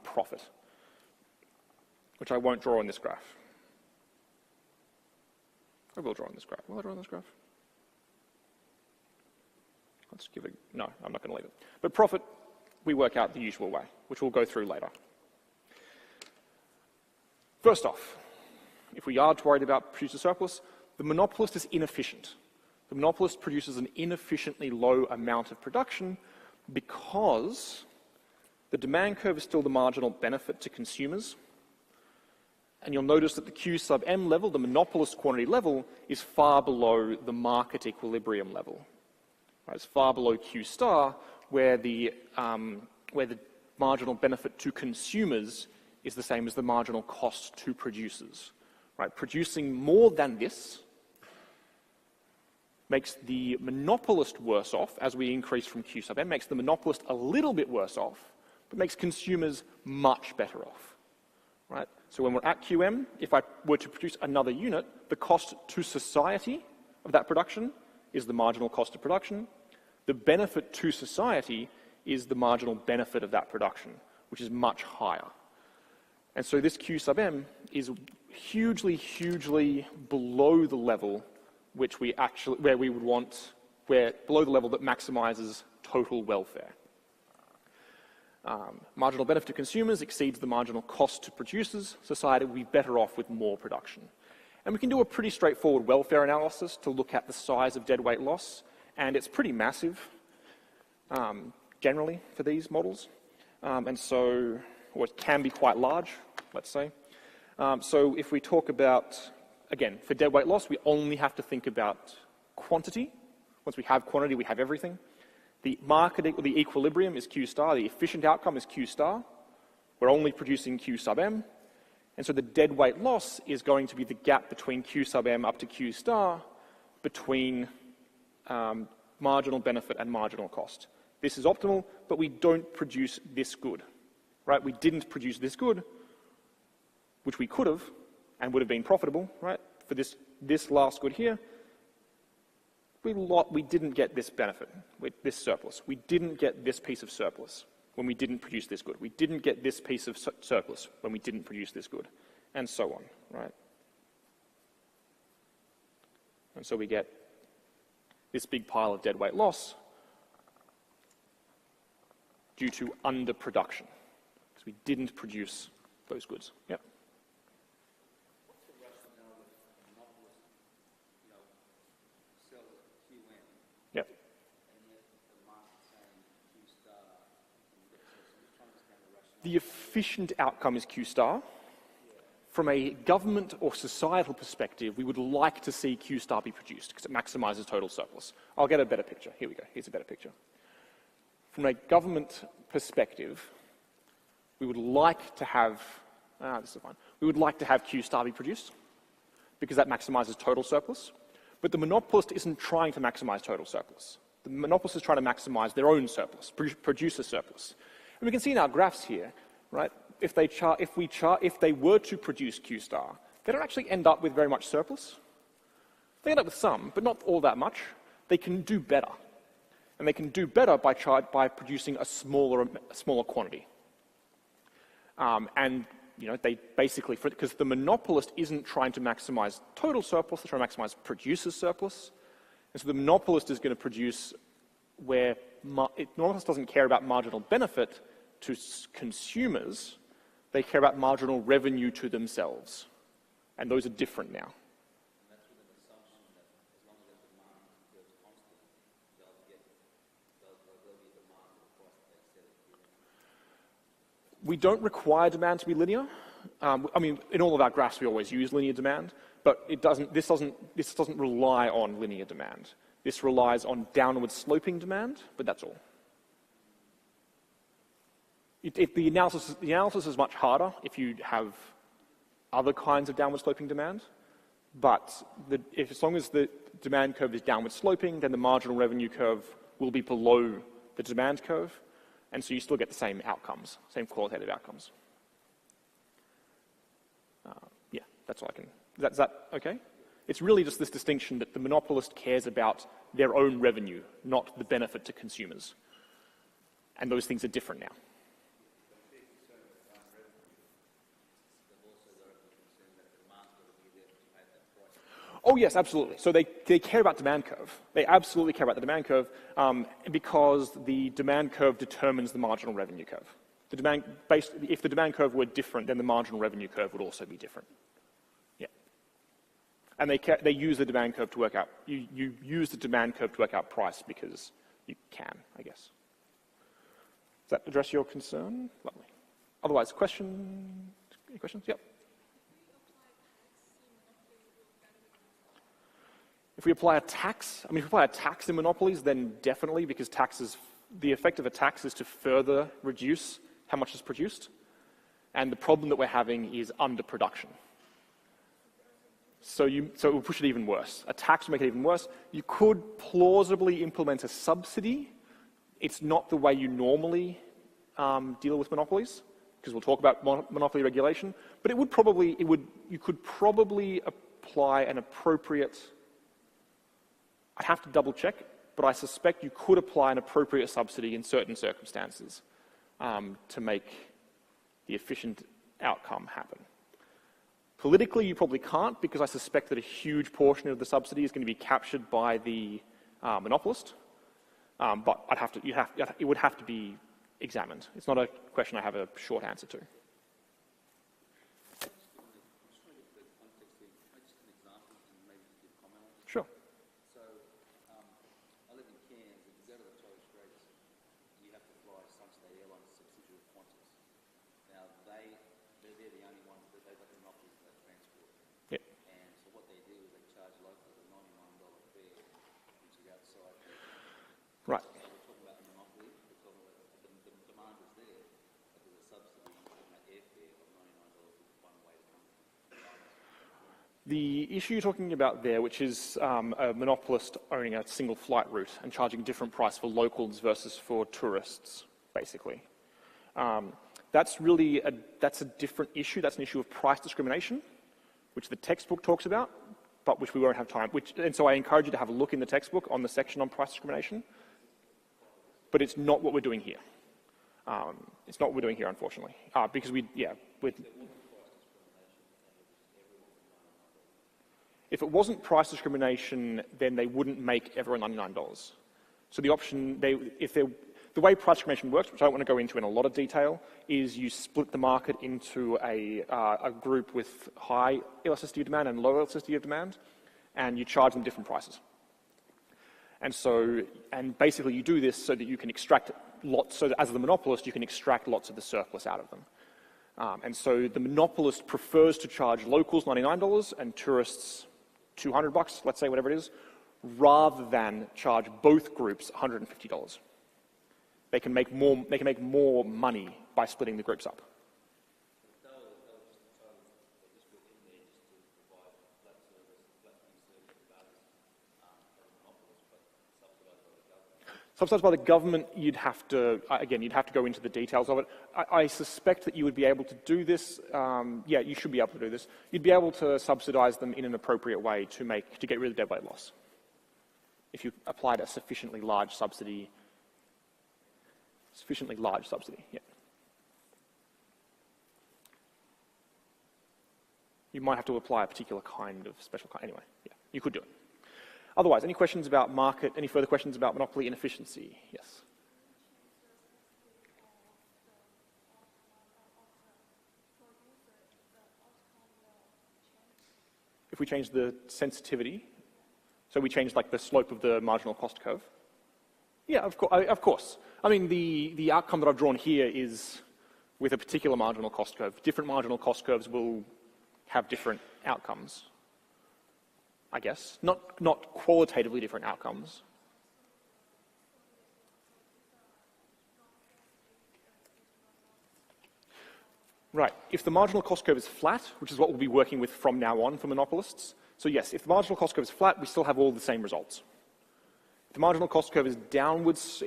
profit, which I won't draw on this graph. I will draw on this graph. Will I draw on this graph? Let's give it, no, I'm not going to leave it. But profit, we work out the usual way, which we'll go through later. First off, if we are worried about producer surplus, the monopolist is inefficient. The monopolist produces an inefficiently low amount of production because the demand curve is still the marginal benefit to consumers. And you'll notice that the Q sub M level, the monopolist quantity level, is far below the market equilibrium level. Right, it's far below Q star, where the marginal benefit to consumers is the same as the marginal cost to producers. Right, producing more than this makes the monopolist worse off as we increase from Q sub M, makes the monopolist a little bit worse off, but makes consumers much better off. Right? So when we're at QM, if I were to produce another unit, the cost to society of that production is the marginal cost of production. The benefit to society is the marginal benefit of that production, which is much higher. And so this Q sub M is hugely, hugely below the level which we actually, where we would want, below the level that maximizes total welfare. Marginal benefit to consumers exceeds the marginal cost to producers. Society will be better off with more production. And we can do a pretty straightforward welfare analysis to look at the size of deadweight loss, and it's pretty massive, generally, for these models. Or it can be quite large, let's say. So if we talk about, again, for deadweight loss, we only have to think about quantity. Once we have quantity, we have everything. The equilibrium is Q star. The efficient outcome is Q star. We're only producing Q sub M. And so the deadweight loss is going to be the gap between Q sub M up to Q star between marginal benefit and marginal cost. This is optimal, but we don't produce this good. Right? We didn't produce this good, which we could have and would have been profitable, right? For this last good here, we didn't get this benefit, this surplus. We didn't get this piece of surplus when we didn't produce this good. We didn't get this piece of surplus when we didn't produce this good, and so on, right? And so we get this big pile of deadweight loss due to underproduction, because we didn't produce those goods. Yep.
What's the rationale if a monopolist, sells at QM,
Yep.
and yet the market's saying Q star? I'm just trying to understand the rationale.
The efficient outcome is Q star. From a government or societal perspective, we would like to see Q star be produced because it maximizes total surplus. I'll get a better picture. Here we go. Here's a better picture. From a government perspective, we would like to have, this is fine. We would like to have Q star be produced because that maximizes total surplus. But the monopolist isn't trying to maximize total surplus. The monopolist is trying to maximize their own surplus, produce a surplus. And we can see in our graphs here, right? If they were to produce Q star, they don't actually end up with very much surplus. They end up with some, but not all that much. They can do better. And they can do better by producing a smaller quantity. They basically, because the monopolist isn't trying to maximize total surplus, they're trying to maximize producer's surplus. And so the monopolist is going to produce where the monopolist doesn't care about marginal benefit to consumers, they care about marginal revenue to themselves. And those are different now.
And that's with an assumption that as long as the demand goes constant, there'll be a demand for the price that they set it.
We don't require demand to be linear. In all of our graphs we always use linear demand, but this doesn't rely on linear demand. This relies on downward sloping demand, but that's all. The analysis is much harder if you have other kinds of downward sloping demand, but as long as the demand curve is downward sloping, then the marginal revenue curve will be below the demand curve, and so you still get the same outcomes, same qualitative outcomes. That's all I can. Is that okay? It's really just this distinction that the monopolist cares about their own revenue, not the benefit to consumers, and those things are different now. Oh yes, absolutely. So they care about demand curve. They absolutely care about the demand curve because the demand curve determines the marginal revenue curve. If the demand curve were different, then the marginal revenue curve would also be different. Yeah. And they use the demand curve to work out. You use the demand curve to work out price because you can, I guess. Does that address your concern? Lovely. Otherwise, any questions? Yep. If we apply a tax, in monopolies, then definitely, because the effect of a tax is to further reduce how much is produced. And the problem that we're having is underproduction. So it will push it even worse. A tax will make it even worse. You could plausibly implement a subsidy. It's not the way you normally deal with monopolies, because we'll talk about monopoly regulation. But you could probably apply an appropriate. I'd have to double check, but I suspect you could apply an appropriate subsidy in certain circumstances to make the efficient outcome happen. Politically, you probably can't, because I suspect that a huge portion of the subsidy is going to be captured by the monopolist. But it would have to be examined. It's not a question I have a short answer to. Sure.
So, I live in Cairns, and to go to the Torres Straits, you have to fly Sunstate Airlines, subsidiary of Qantas. Now, they're the only ones that they've got the monopoly for that transport.
Yep.
And so what they do is they charge locals a $99 fare, which is outside.
Right.
So we're talking about the monopoly, we're talking about the demand is there, but there's a subsidy on that airfare of $99 with one way to come.
The issue you're talking about there, which is a monopolist owning a single flight route and charging a different price for locals versus for tourists, basically. That's a different issue. That's an issue of price discrimination, which the textbook talks about, but which we won't have time. And so I encourage you to have a look in the textbook on the section on price discrimination. But it's not what we're doing here. It's not what we're doing here, unfortunately, because if it wasn't price discrimination, then they wouldn't make everyone $99. So the option, the way price discrimination works, which I don't want to go into in a lot of detail, is you split the market into a group with high elasticity of demand and low elasticity of demand, and you charge them different prices. And basically you do this so that you can extract lots, so that as the monopolist, you can extract lots of the surplus out of them. And so the monopolist prefers to charge locals $99 and tourists $200, let's say, whatever it is, rather than charge both groups $150. They can make more money by splitting the groups up. Subsidized by the government, you'd have to go into the details of it. I suspect that you would be able to do this. Yeah, you should be able to do this. You'd be able to subsidize them in an appropriate way to get rid of deadweight loss. If you applied a sufficiently large subsidy, yeah. You might have to apply a particular kind of special kind. Anyway, yeah, you could do it. Otherwise, any questions about market, any further questions about monopoly inefficiency? Yes. If we change the sensitivity, so we change like the slope of the marginal cost curve? Yeah, of course. I mean, the outcome that I've drawn here is with a particular marginal cost curve. Different marginal cost curves will have different outcomes, I guess. Not qualitatively different outcomes. Right, if the marginal cost curve is flat, which is what we'll be working with from now on for monopolists, so yes, if the marginal cost curve is flat, we still have all the same results. If the marginal cost curve is downwards,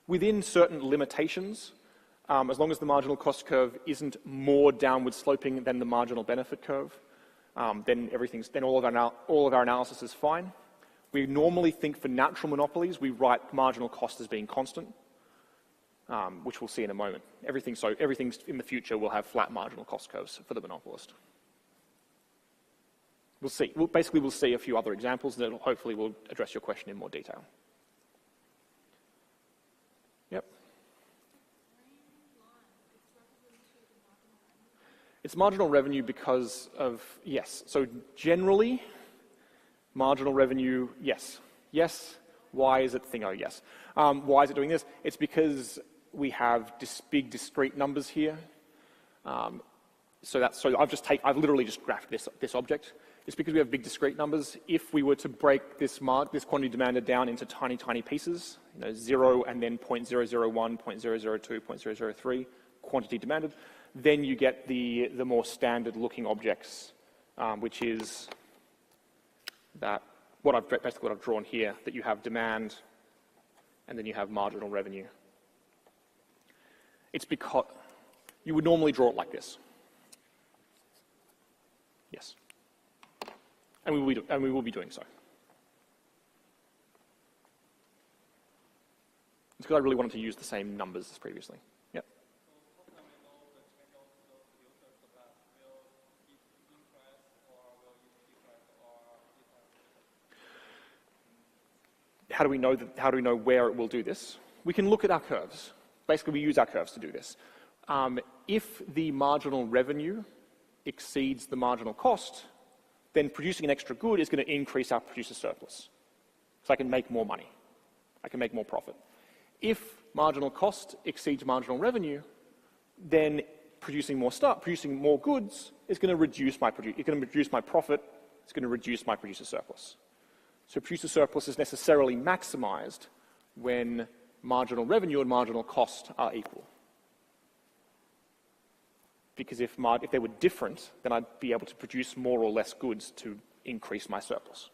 within certain limitations, as long as the marginal cost curve isn't more downward sloping than the marginal benefit curve, then all of our analysis is fine. We normally think for natural monopolies, we write marginal cost as being constant, which we'll see in a moment. Everything in the future will have flat marginal cost curves for the monopolist. We'll see. We'll see a few other examples that hopefully will address your question in more detail. Yep. It's marginal revenue because of, yes. So generally, marginal revenue, yes. Yes. Why is it thingo? Yes. Why is it doing this? It's because we have big discrete numbers here. So I've literally just graphed this object. It's because we have big discrete numbers. If we were to break this quantity demanded down into tiny, tiny pieces, 0 and then 0.001, 0.002, 0.003 quantity demanded, then you get the more standard looking objects, which is basically what I've drawn here, that you have demand and then you have marginal revenue. It's because you would normally draw it like this. Yes. And we will be doing so. It's because I really wanted to use the same numbers as previously. Yep. How do we know where it will do this? We can look at our curves. Basically, we use our curves to do this. If the marginal revenue exceeds the marginal cost, then producing an extra good is going to increase our producer surplus. So I can make more money. I can make more profit. If marginal cost exceeds marginal revenue, then producing more goods is going to reduce my profit. It's going to reduce my producer surplus. So producer surplus is necessarily maximized when marginal revenue and marginal cost are equal. Because if they were different, then I'd be able to produce more or less goods to increase my surplus.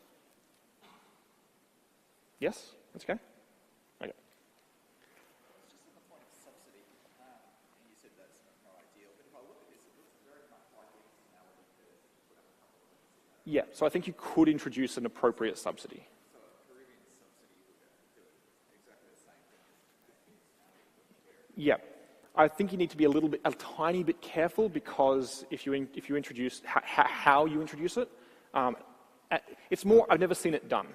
Yes? That's okay? Okay.
Just on the point of subsidy, and you said that's not ideal, but if I look at this, it looks very much like the externality curve.
Yeah, so I think you could introduce an appropriate subsidy.
So a Peruvian subsidy would do it exactly the same thing.
Yeah. I think you need to be a tiny bit careful, because if you introduce how you introduce it, it's more. I've never seen it done.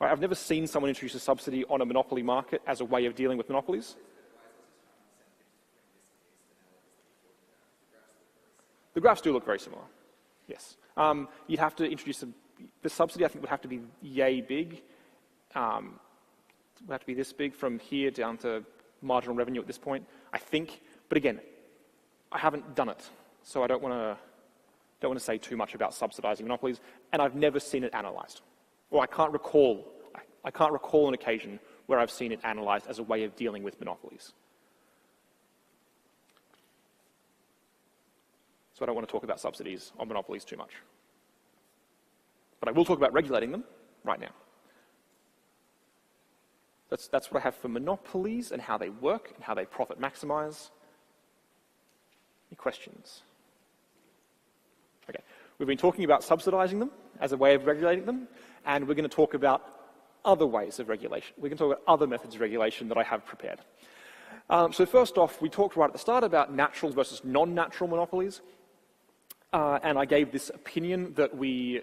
Right, I've never seen someone introduce a subsidy on a monopoly market as a way of dealing with monopolies. The graphs do look very similar, yes. You'd have to introduce the subsidy, I think, would have to be yay big. Would have to be this big from here down to marginal revenue at this point, I think. But again, I haven't done it, so I don't want to say too much about subsidizing monopolies, and I've never seen it analyzed. Or I can't recall an occasion where I've seen it analyzed as a way of dealing with monopolies. So I don't want to talk about subsidies on monopolies too much. But I will talk about regulating them right now. That's what I have for monopolies and how they work and how they profit maximize. Any questions? Okay, we've been talking about subsidizing them as a way of regulating them, and we're going to talk about other ways of regulation. We're going to talk about other methods of regulation that I have prepared. So first off, we talked right at the start about natural versus non-natural monopolies, and I gave this opinion that we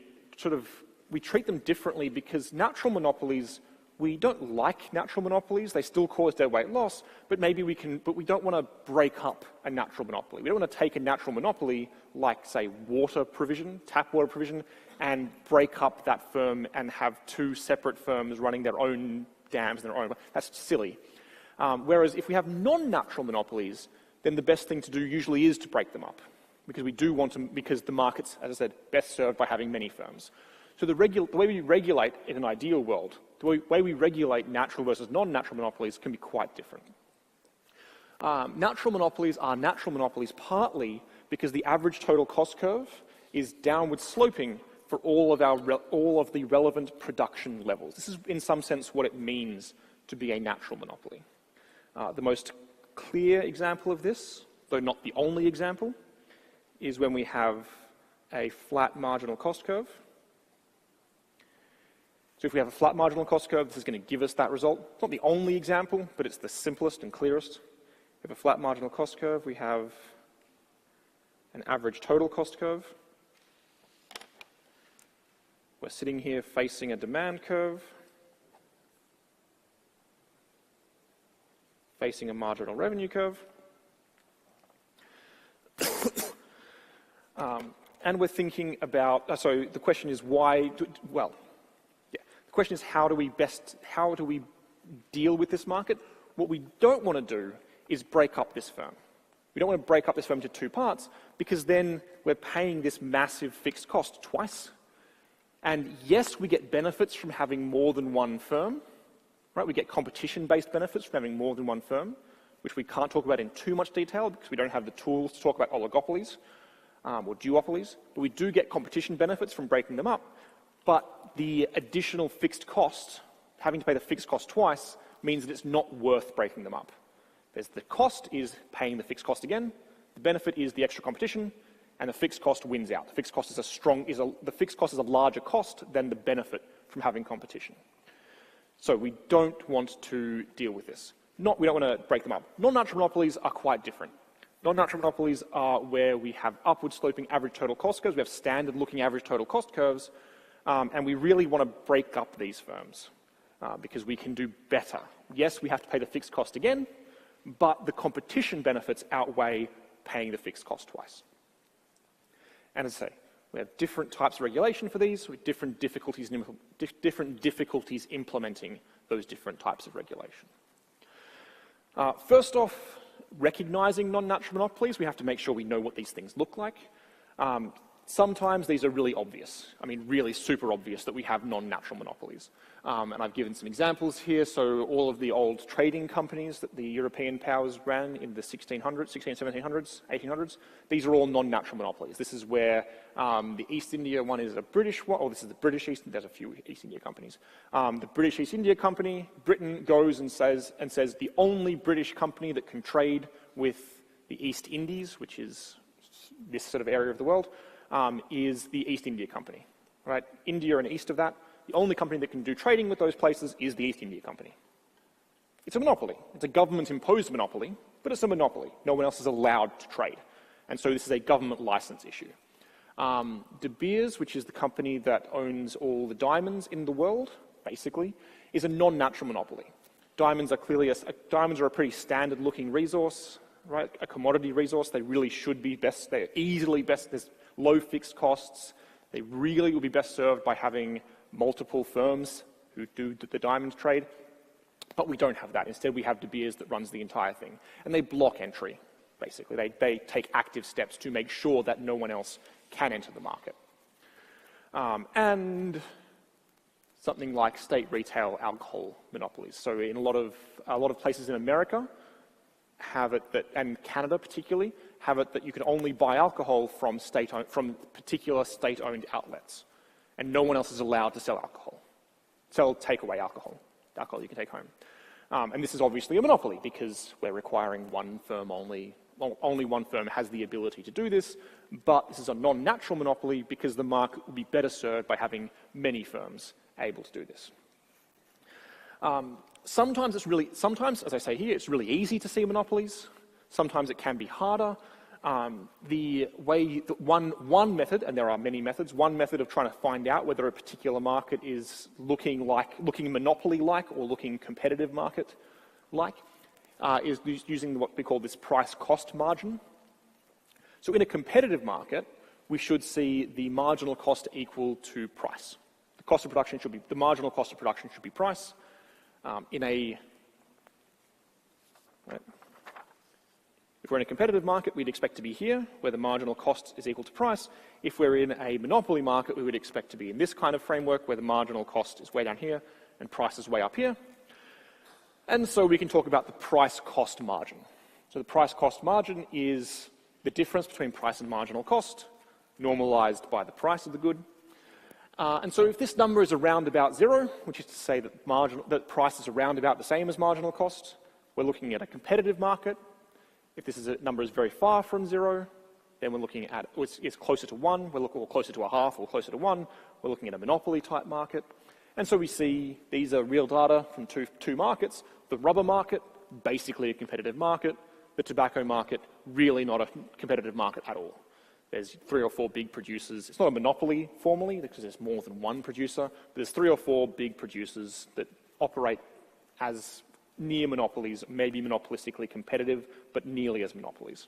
treat them differently because natural monopolies, we don't like natural monopolies. They still cause dead weight loss, but we don't want to break up a natural monopoly. We don't want to take a natural monopoly like, say, water provision, tap water provision, and break up that firm and have two separate firms running their own dams and their own. That's silly. Whereas if we have non-natural monopolies, then the best thing to do usually is to break them up, because we do want to, because the market's, as I said, best served by having many firms. So the way we regulate in an ideal world, the way we regulate natural versus non-natural monopolies can be quite different. Natural monopolies are natural monopolies partly because the average total cost curve is downward sloping for all of the relevant production levels. This is, in some sense, what it means to be a natural monopoly. The most clear example of this, though not the only example, is when we have a flat marginal cost curve. So if we have a flat marginal cost curve, this is going to give us that result. It's not the only example, but it's the simplest and clearest. We have a flat marginal cost curve. We have an average total cost curve. We're sitting here facing a demand curve, facing a marginal revenue curve. And we're thinking about, so the question is why, the question is how do we deal with this market? What we don't want to do is break up this firm. We don't want to break up this firm into two parts, because then we're paying this massive fixed cost twice. And yes, we get benefits from having more than one firm, right? We get competition-based benefits from having more than one firm, which we can't talk about in too much detail because we don't have the tools to talk about oligopolies or duopolies, but we do get competition benefits from breaking them up. But the additional fixed cost, having to pay the fixed cost twice, means that it's not worth breaking them up. The cost is paying the fixed cost again, the benefit is the extra competition, and the fixed cost wins out. The fixed cost is a larger cost than the benefit from having competition. So we don't want to deal with this. We don't want to break them up. Non-natural monopolies are quite different. Non-natural monopolies are where we have upward sloping average total cost curves, we have standard looking average total cost curves, and we really want to break up these firms because we can do better. Yes, we have to pay the fixed cost again, but the competition benefits outweigh paying the fixed cost twice. And as I say, we have different types of regulation for these, with different difficulties implementing those different types of regulation. First off, recognizing non-natural monopolies, we have to make sure we know what these things look like. Sometimes these are really obvious. I mean, really super obvious that we have non-natural monopolies. And I've given some examples here. So all of the old trading companies that the European powers ran in the 1700s, 1800s, these are all non-natural monopolies. This is where the East India one is a British one, or this is the British East, there's a few East India companies. The British East India Company, Britain goes and says the only British company that can trade with the East Indies, which is this sort of area of the world, is the East India Company, right? India and east of that, the only company that can do trading with those places is the East India Company. It's a monopoly. It's a government-imposed monopoly, but it's a monopoly. No one else is allowed to trade. And so this is a government license issue. De Beers, which is the company that owns all the diamonds in the world, basically, is a non-natural monopoly. Diamonds are clearly diamonds are a pretty standard-looking resource, right? A commodity resource. They really should be best. They're easily best. There's low fixed costs. They really will be best served by having multiple firms who do the diamond trade. But we don't have that. Instead, we have De Beers that runs the entire thing, and they block entry. Basically, they take active steps to make sure that no one else can enter the market. And something like state retail alcohol monopolies. So in a lot of places in America have it that, and Canada particularly, have it that you can only buy alcohol from particular state-owned outlets, and no one else is allowed to sell takeaway alcohol you can take home. And this is obviously a monopoly because we're requiring one firm only. Well, only one firm has the ability to do this, but this is a non-natural monopoly because the market will be better served by having many firms able to do this. Sometimes, as I say here, it's really easy to see monopolies. Sometimes it can be harder. One method, and there are many methods, one method of trying to find out whether a particular market is looking monopoly-like or looking competitive market-like, is using what we call this price-cost margin. So in a competitive market, we should see the marginal cost equal to price. The marginal cost of production should be price. If we're in a competitive market, we'd expect to be here, where the marginal cost is equal to price. If we're in a monopoly market, we would expect to be in this kind of framework, where the marginal cost is way down here and price is way up here. And so we can talk about the price-cost margin. So the price-cost margin is the difference between price and marginal cost, normalized by the price of the good. And so if this number is around about 0, which is to say that price is around about the same as marginal cost, we're looking at a competitive market. If this number is very far from 0, then we're looking at, it's closer to 1, or closer to a half, or closer to 1, we're looking at a monopoly-type market. And so we see these are real data from two markets. The rubber market, basically a competitive market. The tobacco market, really not a competitive market at all. There's 3 or 4 big producers. It's not a monopoly formally because there's more than one producer, but there's 3 or 4 big producers that operate as near monopolies, maybe monopolistically competitive, but nearly as monopolies.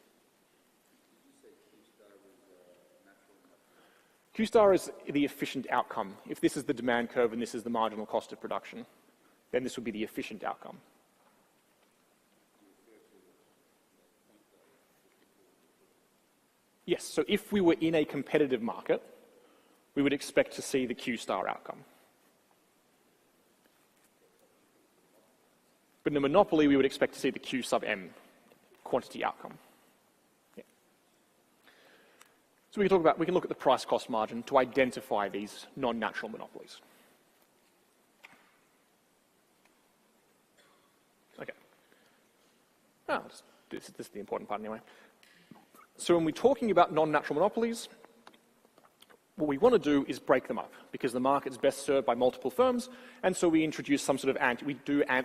Q-star is the efficient outcome. If this is the demand curve and this is the marginal cost of production, then this would be the efficient outcome. Yes, so if we were in a competitive market, we would expect to see the Q-star outcome. But in a monopoly, we would expect to see the Q sub M quantity outcome. Yeah. So we can look at the price-cost margin to identify these non-natural monopolies. Okay. This is the important part anyway. So when we're talking about non-natural monopolies, what we want to do is break them up because the market is best served by multiple firms, and so we introduce some sort of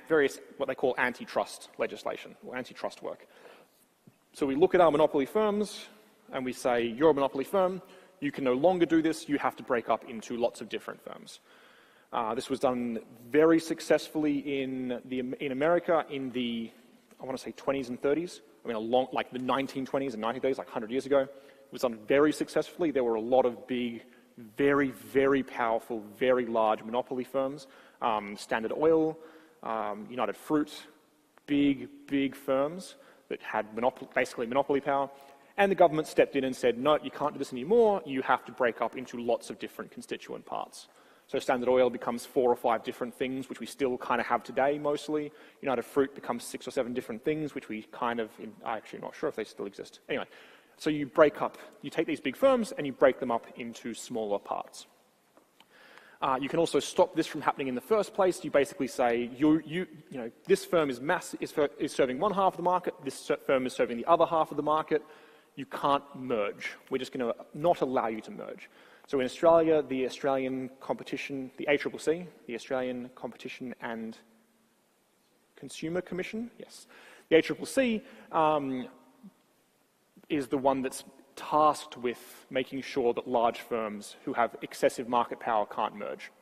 various what they call antitrust legislation or antitrust work. So we look at our monopoly firms and we say, you're a monopoly firm, you can no longer do this, you have to break up into lots of different firms. This was done very successfully in America in the, I want to say 20s and 30s. I mean, like the 1920s and 1930s, like 100 years ago. It was done very successfully. There were a lot of big, very, very powerful, very large monopoly firms. Standard Oil, United Fruit, big firms that had basically monopoly power. And the government stepped in and said, no, you can't do this anymore. You have to break up into lots of different constituent parts. So Standard Oil becomes 4 or 5 different things, which we still kind of have today mostly. United Fruit becomes 6 or 7 different things, which we kind of, I'm actually not sure if they still exist. Anyway, so you take these big firms and you break them up into smaller parts. You can also stop this from happening in the first place. You basically say, this firm is serving one half of the market, this firm is serving the other half of the market. You can't merge. We're just going to not allow you to merge. So in Australia, the Australian Competition, the ACCC, the Australian Competition and Consumer Commission, yes. The ACCC is the one that's tasked with making sure that large firms who have excessive market power can't merge.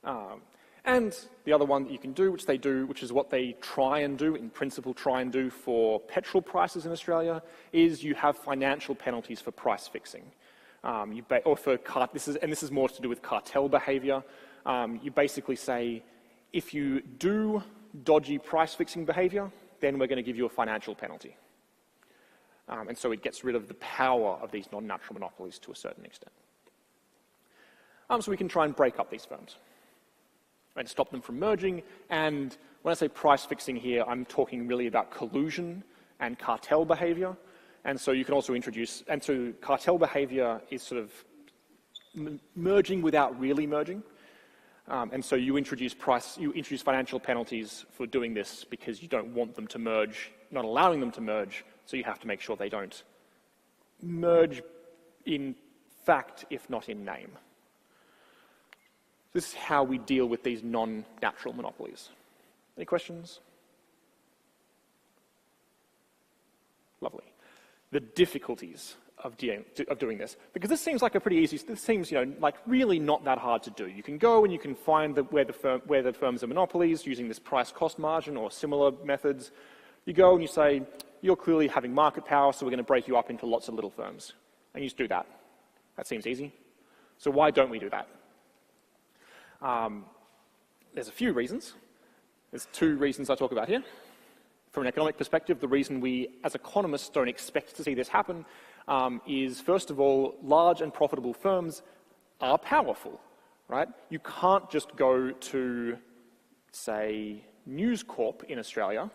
And the other one that you can do, which is what they try and do, in principle try and do for petrol prices in Australia, is you have financial penalties for price fixing. This is more to do with cartel behaviour. You basically say, if you do dodgy price fixing behaviour, then we're going to give you a financial penalty. And so it gets rid of the power of these non-natural monopolies to a certain extent. So we can try and break up these firms and stop them from merging. And when I say price fixing here, I'm talking really about collusion and cartel behaviour. And so you can also introduce, and so cartel behaviour is sort of merging without really merging. And so you introduce financial penalties for doing this because you don't want them to merge, not allowing them to merge, so you have to make sure they don't merge in fact, if not in name. This is how we deal with these non-natural monopolies. Any questions? Lovely. The difficulties of doing this, because this seems like a pretty easy, this seems, like really not that hard to do. You can go and you can find where the firms are monopolies using this price-cost margin or similar methods. You go and you say, you're clearly having market power, so we're going to break you up into lots of little firms. And you just do that. That seems easy. So why don't we do that? There's a few reasons. There's two reasons I talk about here. From an economic perspective, the reason we, as economists, don't expect to see this happen is, first of all, large and profitable firms are powerful, right? You can't just go to, say, News Corp in Australia,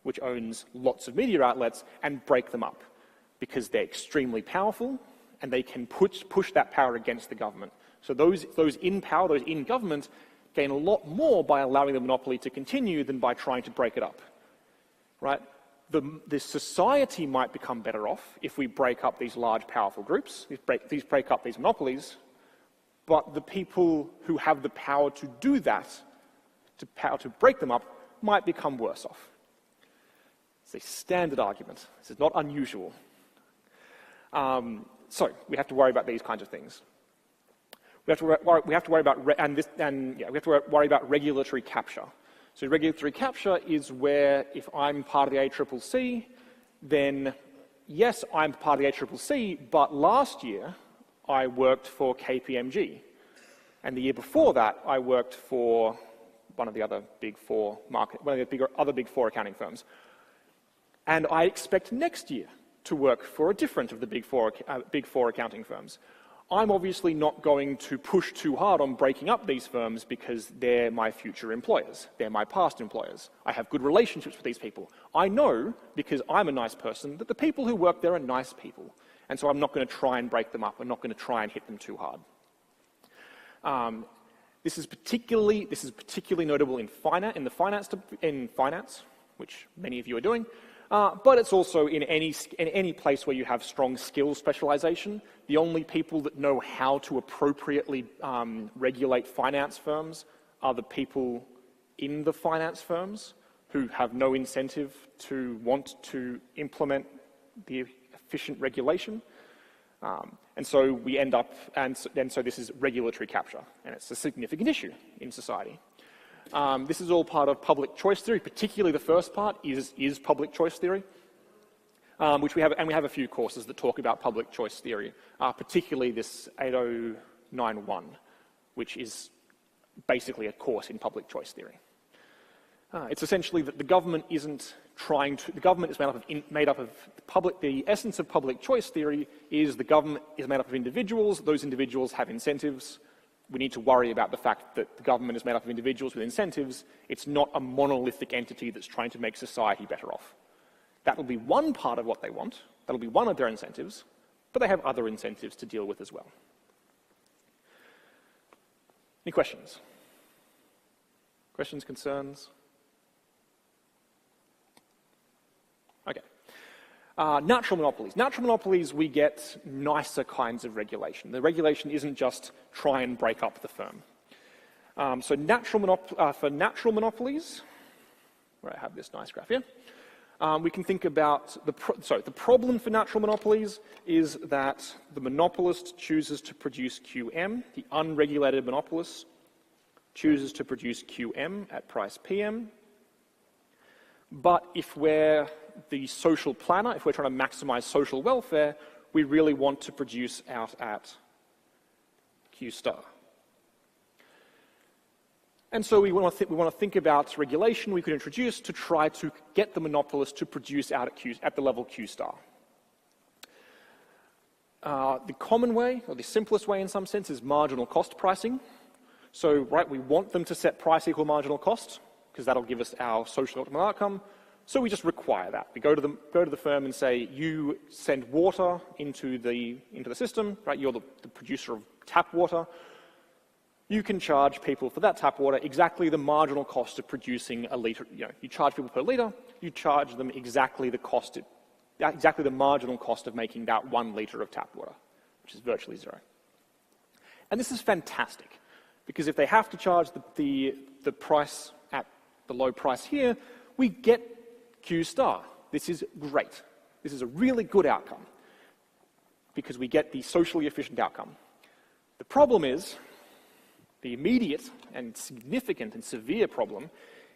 which owns lots of media outlets, and break them up, because they're extremely powerful, and they can push that power against the government. So those in power, those in government, gain a lot more by allowing the monopoly to continue than by trying to break it up, right? The society might become better off if we break up these large, powerful groups, break up these monopolies, but the people who have the power to do that, to break them up, might become worse off. It's a standard argument. This is not unusual. So we have to worry about these kinds of things. We have to worry about regulatory capture. So regulatory capture is where, if I'm part of the ACCC, then yes, I'm part of the ACCC, but last year I worked for KPMG. And the year before that, I worked for one of the other other big four accounting firms. And I expect next year to work for a different of the big four accounting firms. I'm obviously not going to push too hard on breaking up these firms because they're my future employers. They're my past employers. I have good relationships with these people. I know, because I'm a nice person, that the people who work there are nice people. And so I'm not going to try and break them up. I'm not going to try and hit them too hard. This is particularly notable in finance, which many of you are doing. But it's also in any place where you have strong skill specialization. The only people that know how to appropriately regulate finance firms are the people in the finance firms who have no incentive to want to implement the efficient regulation. And so we end up, and so this is regulatory capture, and it's a significant issue in society. This is all part of public choice theory, particularly the first part is public choice theory, which we have a few courses that talk about public choice theory, particularly this 8091, which is basically a course in public choice theory. It's essentially that the government isn't trying to, the government is made up of the essence of public choice theory is the government is made up of individuals, those individuals have incentives. We need to worry about the fact that the government is made up of individuals with incentives. It's not a monolithic entity that's trying to make society better off. That will be one part of what they want. That'll be one of their incentives, but they have other incentives to deal with as well. Any questions? Questions, concerns? Okay. Natural monopolies. Natural monopolies, we get nicer kinds of regulation. The regulation isn't just try and break up the firm. So for natural monopolies, where I have this nice graph here, we can think about the problem for natural monopolies is that the monopolist chooses to produce QM, the unregulated monopolist chooses to produce QM at price PM. But if we're the social planner, if we're trying to maximize social welfare, we really want to produce out at Q star. And so we want to think about regulation we could introduce to try to get the monopolist to produce out at the level Q star. The common way, or the simplest way in some sense, is marginal cost pricing. So, right, we want them to set price equal marginal cost, because that'll give us our social optimal outcome. So we just require that. We go to the firm and say, you send water into the system, right? You're the producer of tap water. You can charge people for that tap water exactly the marginal cost of producing a litre. You charge people per litre, you charge them exactly the marginal cost of making that 1 litre of tap water, which is virtually zero. And this is fantastic, because if they have to charge the price at the low price here, we get Q star. This is great. This is a really good outcome, because we get the socially efficient outcome. The problem is, the immediate and significant and severe problem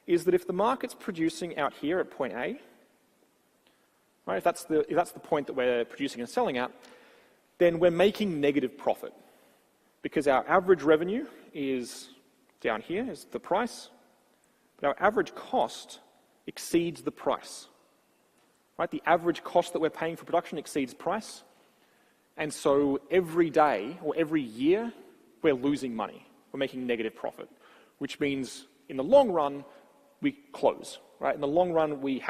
is that if the market's producing out here at point A, right, if that's the point that we're producing and selling at, then we're making negative profit, because our average revenue is down here, is the price, but our average cost exceeds the price. Right? The average cost that we're paying for production exceeds price, and so every day or every year we're losing money. We're making negative profit, which means in the long run we close. Right? In the long run we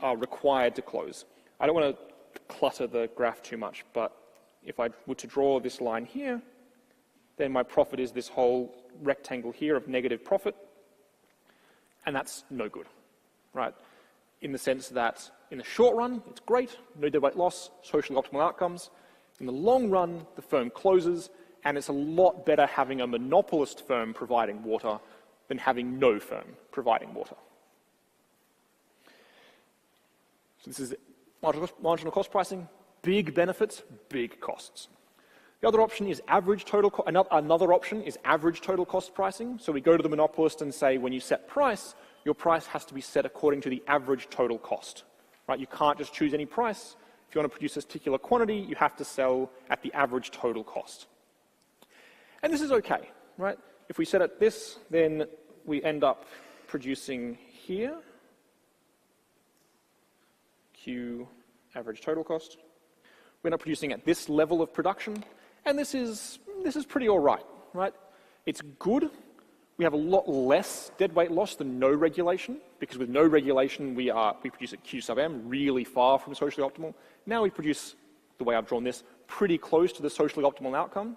are required to close. I don't want to clutter the graph too much, but if I were to draw this line here, then my profit is this whole rectangle here of negative profit, and that's no good, right? In the sense that in the short run, it's great, no deadweight loss, socially optimal outcomes. In the long run, the firm closes, and it's a lot better having a monopolist firm providing water than having no firm providing water. So this is marginal cost pricing, big benefits, big costs. The other option is another option is average total cost pricing. So we go to the monopolist and say, when you set price, your price has to be set according to the average total cost. Right? You can't just choose any price. If you want to produce a particular quantity, you have to sell at the average total cost. And this is okay, right? If we set it this, then we end up producing here, Q average total cost. We end up producing at this level of production, and this is pretty all right, right? It's good. We have a lot less deadweight loss than no regulation, because with no regulation we produce at Q sub M, really far from socially optimal. Now we produce, the way I've drawn this, pretty close to the socially optimal outcome.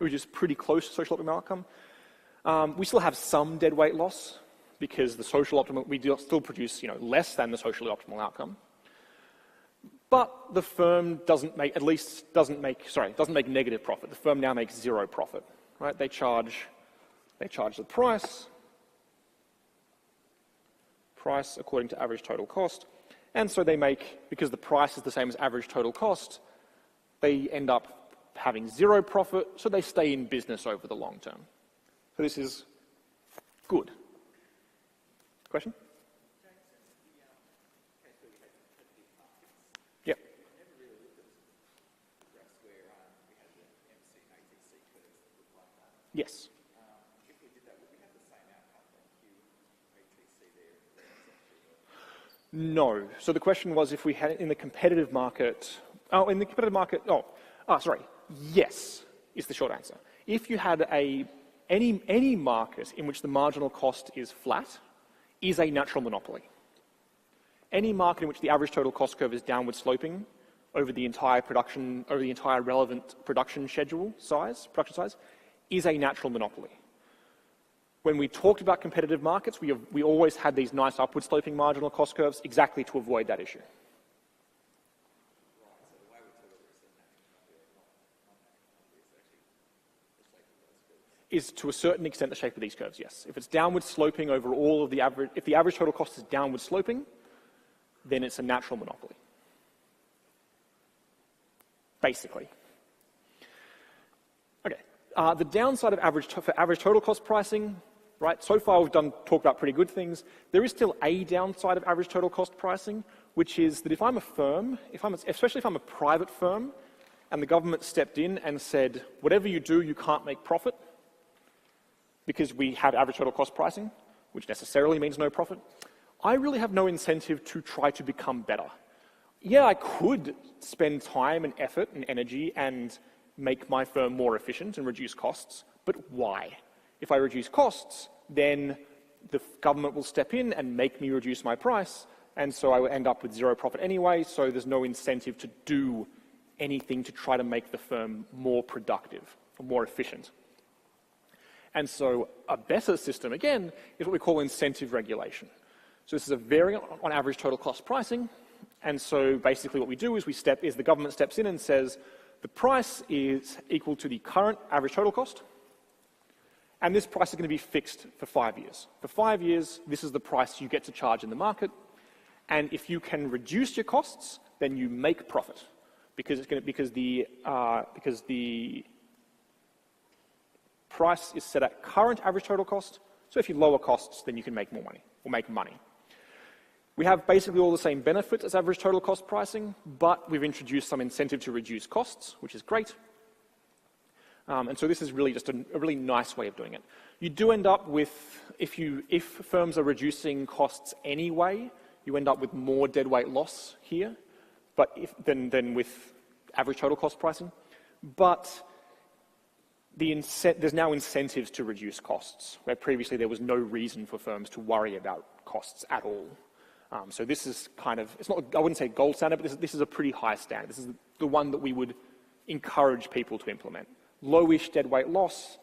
We're just pretty close to social optimal outcome. We still have some deadweight loss, because the social optimal, we still produce less than the socially optimal outcome. But the firm doesn't make negative profit. The firm now makes zero profit. Right? They charge the price according to average total cost, and so they make, because the price is the same as average total cost, they end up having zero profit, so they stay in business over the long term. So this is good. Question? Yep. Yes.
If we did that, would we have the same outcome from QATC there?
No. So the question was if we had it in the competitive market. Yes, is the short answer. If you had any market in which the marginal cost is flat, is a natural monopoly. Any market in which the average total cost curve is downward sloping over the entire relevant production size, is a natural monopoly. When we talked about competitive markets, we always had these nice upward sloping marginal cost curves exactly to avoid that issue. Is to a certain extent the shape of these curves, yes. If it's downward sloping over all of the average, if the average total cost is downward sloping, then it's a natural monopoly. Basically. Okay. The downside of for average total cost pricing, right? So far we've talked about pretty good things. There is still a downside of average total cost pricing, which is that if I'm a firm, especially if I'm a private firm, and the government stepped in and said, whatever you do, you can't make profit because we have average total cost pricing, which necessarily means no profit, I really have no incentive to try to become better. Yeah, I could spend time and effort and energy and make my firm more efficient and reduce costs, but why? If I reduce costs, then the government will step in and make me reduce my price, and so I will end up with zero profit anyway, so there's no incentive to do anything to try to make the firm more productive or more efficient. And so a better system, again, is what we call incentive regulation. So this is a variant on average total cost pricing, and so basically what we do is the government steps in and says, the price is equal to the current average total cost, and this price is going to be fixed for 5 years. For 5 years, this is the price you get to charge in the market, and if you can reduce your costs, then you make profit, because the price is set at current average total cost. So if you lower costs, then you can make more money or make money. We have basically all the same benefits as average total cost pricing, but we've introduced some incentive to reduce costs, which is great. And so this is really just a really nice way of doing it. You do end up with, if firms are reducing costs anyway, you end up with more deadweight loss here, but than with average total cost pricing. But there's now incentives to reduce costs, where previously there was no reason for firms to worry about costs at all. So this is kind of, it's not, I wouldn't say gold standard, but this is a pretty high standard. This is the one that we would encourage people to implement. Lowish deadweight loss,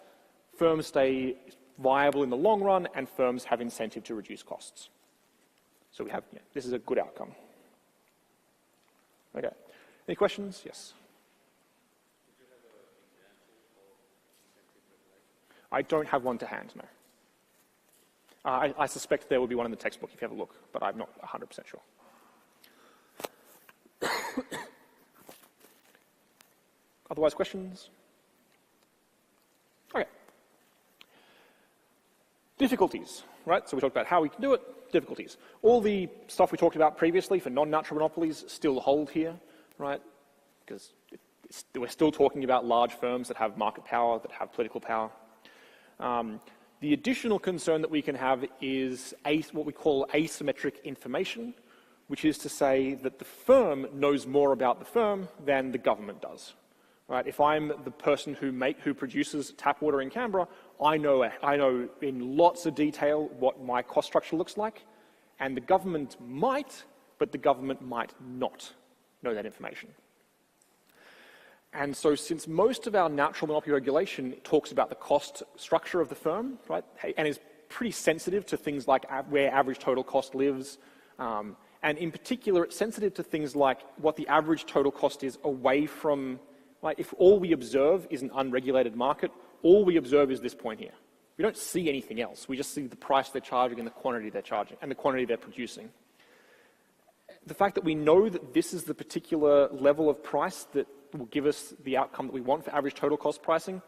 firms stay viable in the long run, and firms have incentive to reduce costs. So this is a good outcome. Okay. Any questions? Yes. I don't have one to hand, no. I suspect there will be one in the textbook if you have a look, but I'm not 100% sure. Otherwise, questions? Okay. Difficulties, right? So we talked about how we can do it, difficulties. All the stuff we talked about previously for non-natural monopolies still hold here, right? Because we're still talking about large firms that have market power, that have political power. The additional concern that we can have is what we call asymmetric information, which is to say that the firm knows more about the firm than the government does. Right? If I'm the person who produces tap water in Canberra, I know in lots of detail what my cost structure looks like, and the government might, but the government might not know that information. And so since most of our natural monopoly regulation talks about the cost structure of the firm, right, and is pretty sensitive to things like where average total cost lives, and in particular it's sensitive to things like what the average total cost is away from, like if all we observe is an unregulated market, all we observe is this point here. We don't see anything else. We just see the price they're charging and the quantity they're charging and the quantity they're producing. The fact that we know that this is the particular level of price that will give us the outcome that we want for average total cost pricing,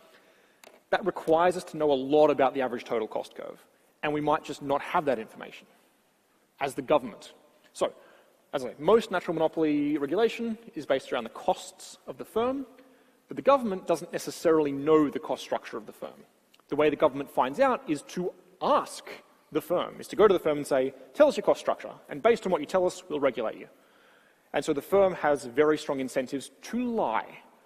that requires us to know a lot about the average total cost curve. And we might just not have that information as the government. So, as I say, most natural monopoly regulation is based around the costs of the firm, but the government doesn't necessarily know the cost structure of the firm. The way the government finds out is to ask the firm, is to go to the firm and say, tell us your cost structure, and based on what you tell us, we'll regulate you. And so the firm has very strong incentives to lie.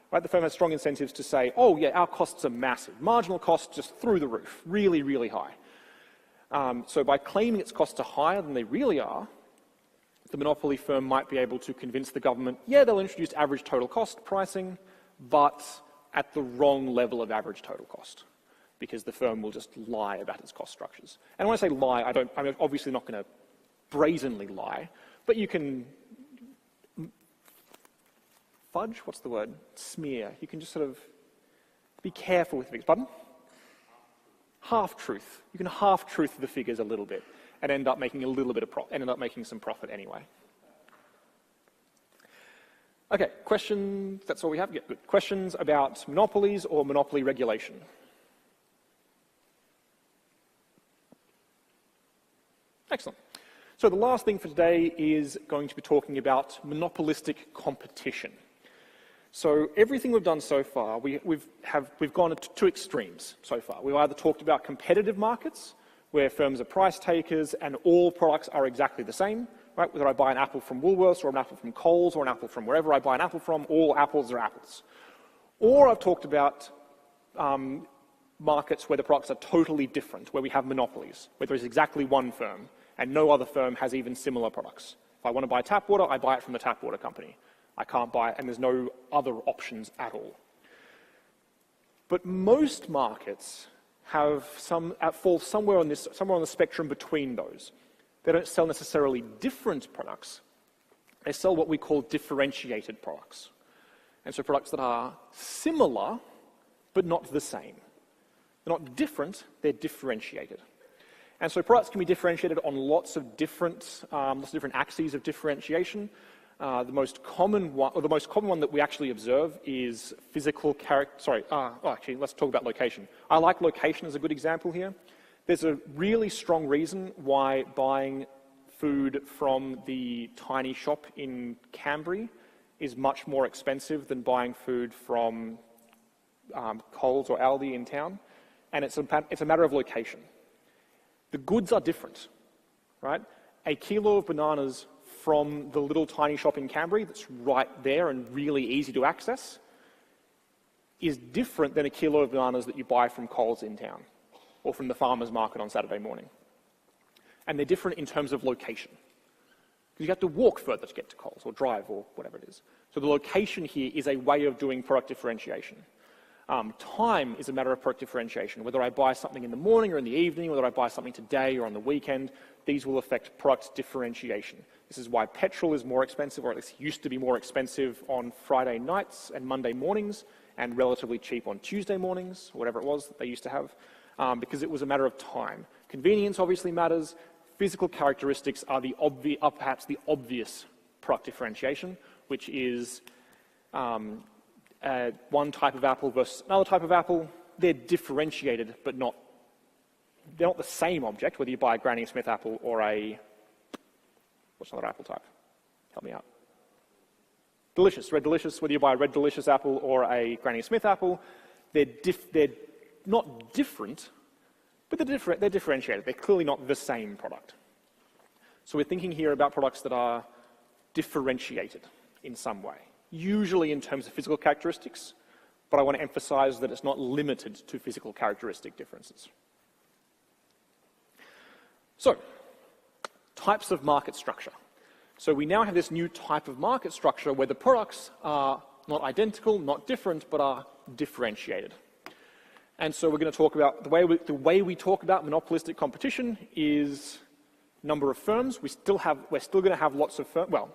Right? The firm has strong incentives to say, oh yeah, our costs are massive. Marginal costs just through the roof, really, really high. So by claiming its costs are higher than they really are, the monopoly firm might be able to convince the government, yeah, they'll introduce average total cost pricing, but at the wrong level of average total cost, because the firm will just lie about its cost structures. And when I say lie, I'm obviously not going to brazenly lie, but you can fudge, what's the word? Smear. You can just sort of be careful with figures. Pardon? Half-truth. You can half-truth the figures a little bit and end up making a little bit of profit, end up making some profit anyway. Okay, questions, that's all we have? Yeah, good. Questions about monopolies or monopoly regulation? Excellent. So the last thing for today is going to be talking about monopolistic competition. So everything we've done so far, we've gone to two extremes so far. We've either talked about competitive markets, where firms are price takers and all products are exactly the same, right? Whether I buy an apple from Woolworths or an apple from Coles or an apple from wherever I buy an apple from, all apples are apples. Or I've talked about markets where the products are totally different, where we have monopolies, where there's exactly one firm and no other firm has even similar products. If I want to buy tap water, I buy it from the tap water company. I can't buy it, and there's no other options at all. But most markets have fall somewhere on the spectrum between those. They don't sell necessarily different products. They sell what we call differentiated products. And so products that are similar, but not the same. They're not different, they're differentiated. And so products can be differentiated on lots of different axes of differentiation. The most common one that we actually observe is physical character. Actually, let's talk about location. I like location as a good example here. There's a really strong reason why buying food from the tiny shop in Canberra is much more expensive than buying food from Coles or Aldi in town, and it's a matter of location. The goods are different, right? A kilo of bananas from the little tiny shop in Canberra that's right there and really easy to access is different than a kilo of bananas that you buy from Coles in town or from the farmer's market on Saturday morning. And they're different in terms of location. Because you have to walk further to get to Coles or drive or whatever it is. So the location here is a way of doing product differentiation. Time is a matter of product differentiation. Whether I buy something in the morning or in the evening, whether I buy something today or on the weekend, these will affect product differentiation. This is why petrol is more expensive, or at least used to be more expensive on Friday nights and Monday mornings, and relatively cheap on Tuesday mornings, or whatever it was that they used to have, because it was a matter of time. Convenience obviously matters. Physical characteristics are perhaps the obvious product differentiation, which is one type of apple versus another type of apple. They're differentiated, but they're not the same object, whether you buy a Granny Smith apple or what's another apple type? Help me out. Delicious, Red Delicious, whether you buy a Red Delicious apple or a Granny Smith apple, they're not different, but they're differentiated. They're clearly not the same product. So we're thinking here about products that are differentiated in some way, usually in terms of physical characteristics, but I want to emphasize that it's not limited to physical characteristic differences. So, types of market structure. So we now have this new type of market structure where the products are not identical, not different, but are differentiated. And so we're going to talk about the way we talk about monopolistic competition is number of firms. We're still going to have lots of firms. Well,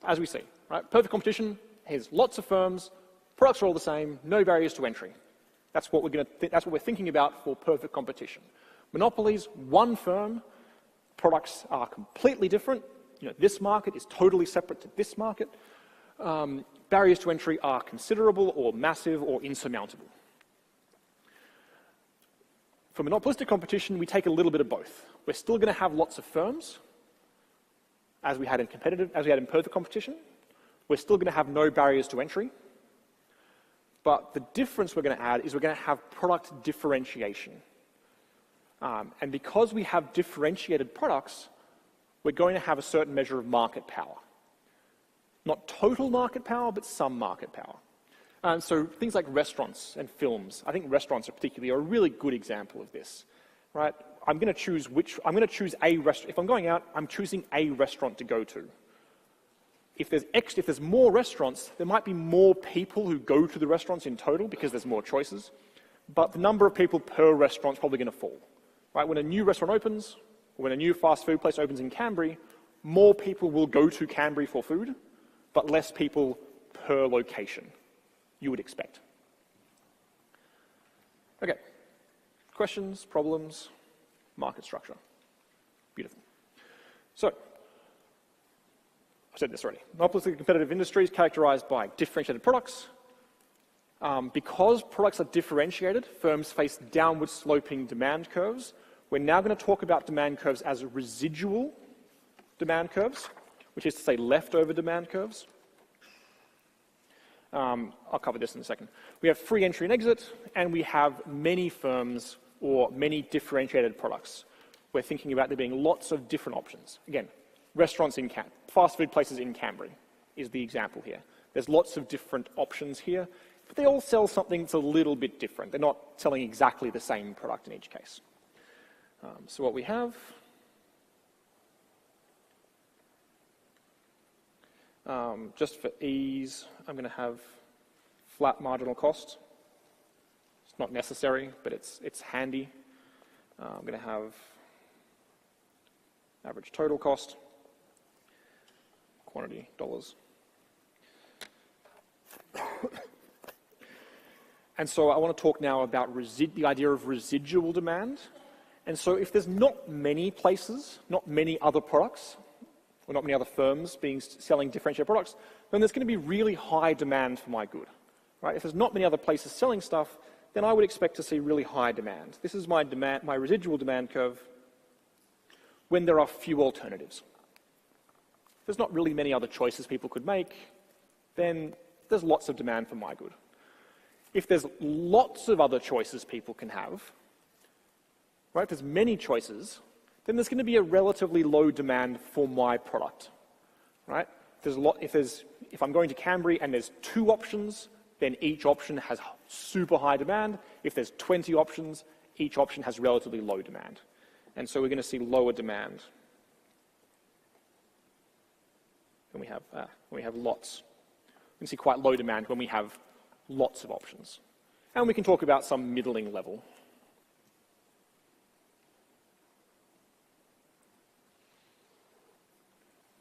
as we see, right? Perfect competition has lots of firms, products are all the same, no barriers to entry. That's what we're thinking about for perfect competition. Monopolies, one firm, products are completely different. This market is totally separate to this market. Barriers to entry are considerable or massive or insurmountable. For monopolistic competition, we take a little bit of both. We're still going to have lots of firms, as we had in perfect competition. We're still going to have no barriers to entry. But the difference we're going to add is we're going to have product differentiation. And because we have differentiated products, we're going to have a certain measure of market power. Not total market power, but some market power. So things like restaurants and films. I think restaurants are a really good example of this, right? I'm going to choose a restaurant. If I'm going out, I'm choosing a restaurant to go to. If there's more restaurants, there might be more people who go to the restaurants in total because there's more choices, but the number of people per restaurant is probably going to fall. Right? When a new restaurant opens, or when a new fast food place opens in Canberra, more people will go to Canberra for food, but less people per location, you would expect. Okay, questions, problems, market structure. Beautiful. So, I said this already. Monopolistically competitive industry is characterized by differentiated products. Because products are differentiated, firms face downward sloping demand curves. We're now going to talk about demand curves as residual demand curves, which is to say leftover demand curves. I'll cover this in a second. We have free entry and exit, and we have many firms or many differentiated products. We're thinking about there being lots of different options. Again, restaurants in fast food places in Canberra is the example here. There's lots of different options here, but they all sell something that's a little bit different. They're not selling exactly the same product in each case. So what we have, just for ease, I'm going to have flat marginal cost. It's not necessary, but it's handy. I'm going to have average total cost, quantity, dollars. And so I want to talk now about the idea of residual demand. And so if there's not many places, not many other products, or not many other firms selling differentiated products, then there's going to be really high demand for my good. Right? If there's not many other places selling stuff, then I would expect to see really high demand. This is my residual demand curve when there are few alternatives. If there's not really many other choices people could make, then there's lots of demand for my good. If there's lots of other choices people can have, right, if there's many choices, then there's going to be a relatively low demand for my product, right? If I'm going to Canberra and there's 2 options, then each option has super high demand. If there's 20 options, each option has relatively low demand. And so we're going to see lower demand when we have lots. We can see quite low demand when we have lots of options. And we can talk about some middling level.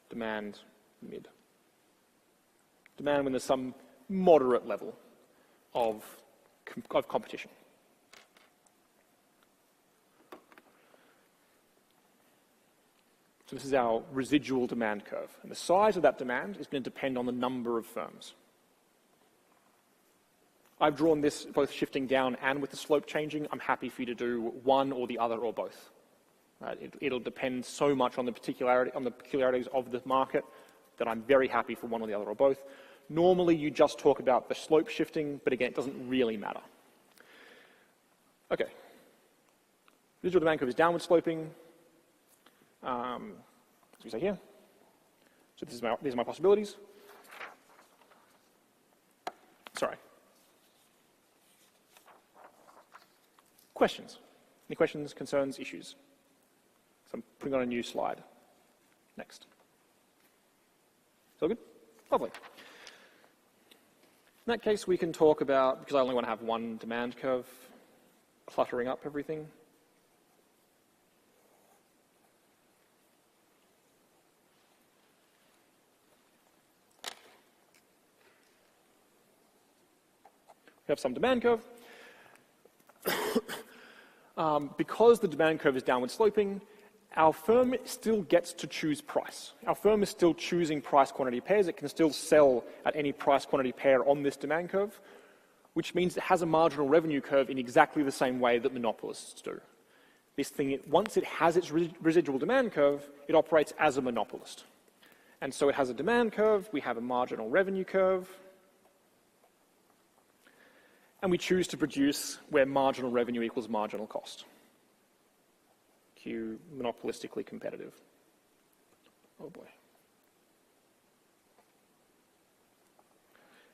Demand, mid. Demand when there's some moderate level of competition. So this is our residual demand curve. And the size of that demand is going to depend on the number of firms. I've drawn this both shifting down and with the slope changing. I'm happy for you to do one or the other or both. Right? It'll depend so much on the peculiarities of the market that I'm very happy for one or the other or both. Normally, you just talk about the slope shifting, but again, it doesn't really matter. Okay. Residual demand curve is downward sloping. As we say here. So these are my possibilities. Sorry. Questions? Any questions, concerns, issues? So I'm putting on a new slide. Next. Is all good? Lovely. In that case, we can talk about, because I only want to have one demand curve, cluttering up everything. We have some demand curve. Because the demand curve is downward sloping, our firm still gets to choose price. Our firm is still choosing price quantity pairs. It can still sell at any price quantity pair on this demand curve, which means it has a marginal revenue curve in exactly the same way that monopolists do. This thing, once it has its residual demand curve, it operates as a monopolist. And so it has a demand curve, we have a marginal revenue curve, and we choose to produce where marginal revenue equals marginal cost. Q, monopolistically competitive. Oh boy.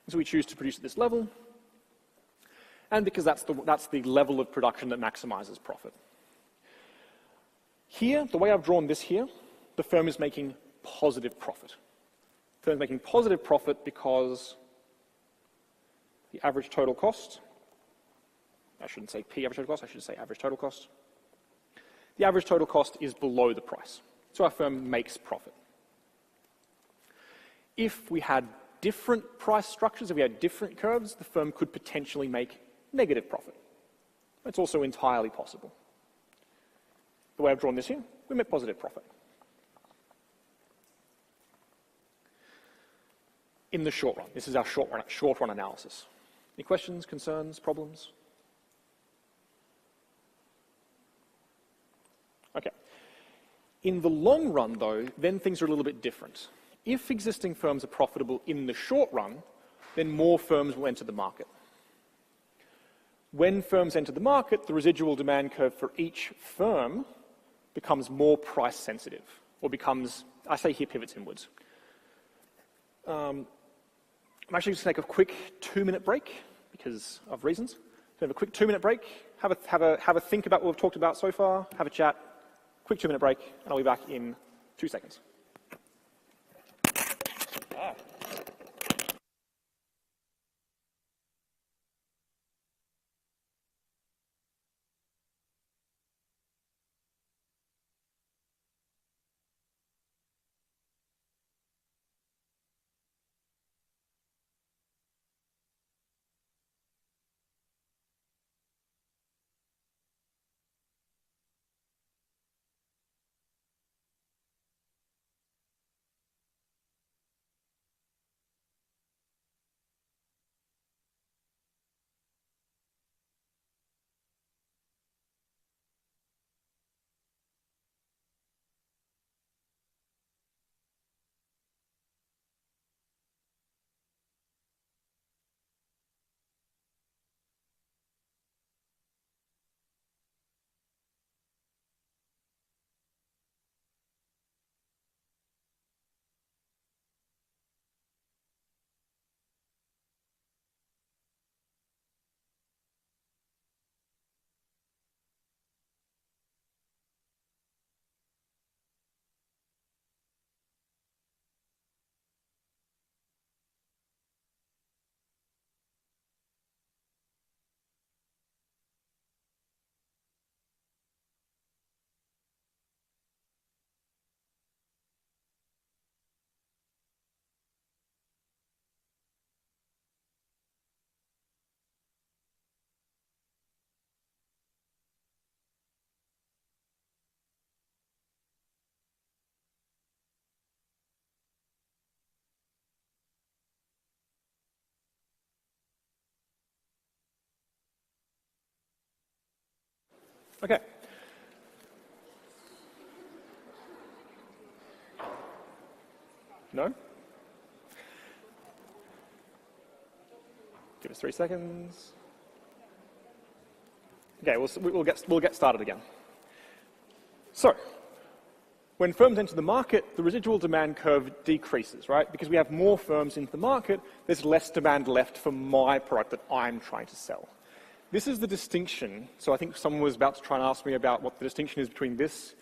So we choose to produce at this level, and because that's the level of production that maximizes profit. Here, the way I've drawn this here, the firm is making positive profit. The firm is making positive profit because the average total cost, I shouldn't say P average total cost, I should say average total cost. The average total cost is below the price. So our firm makes profit. If we had different price structures, if we had different curves, the firm could potentially make negative profit. It's also entirely possible. The way I've drawn this here, we make positive profit. in the short run. This is our short run analysis. Any questions, concerns, problems? Okay. In the long run, though, then things are a little bit different. If existing firms are profitable in the short run, then more firms will enter the market. When firms enter the market, the residual demand curve for each firm becomes more price sensitive, or becomes, I say here, pivots inwards. I'm actually just going to take a quick 2-minute break because of reasons. So have a quick 2-minute break, have a think about what we've talked about so far, have a chat, quick 2-minute break, and I'll be back in 2 seconds. Okay. No? Give us 3 seconds. Okay, we'll get started again. So, when firms enter the market, the residual demand curve decreases, right? Because we have more firms into the market, there's less demand left for my product that I'm trying to sell. This is the distinction. So I think someone was about to try and ask me about what the distinction is between this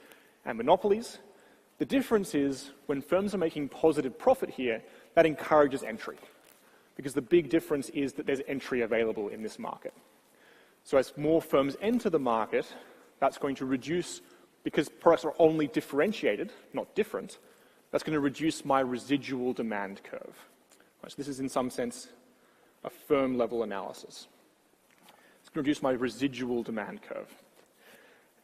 and monopolies. The difference is when firms are making positive profit here, that encourages entry. Because the big difference is that there's entry available in this market. So as more firms enter the market, that's going to reduce, because products are only differentiated, not different, that's going to reduce my residual demand curve. Right, so this is in some sense a firm level analysis. It's going to reduce my residual demand curve.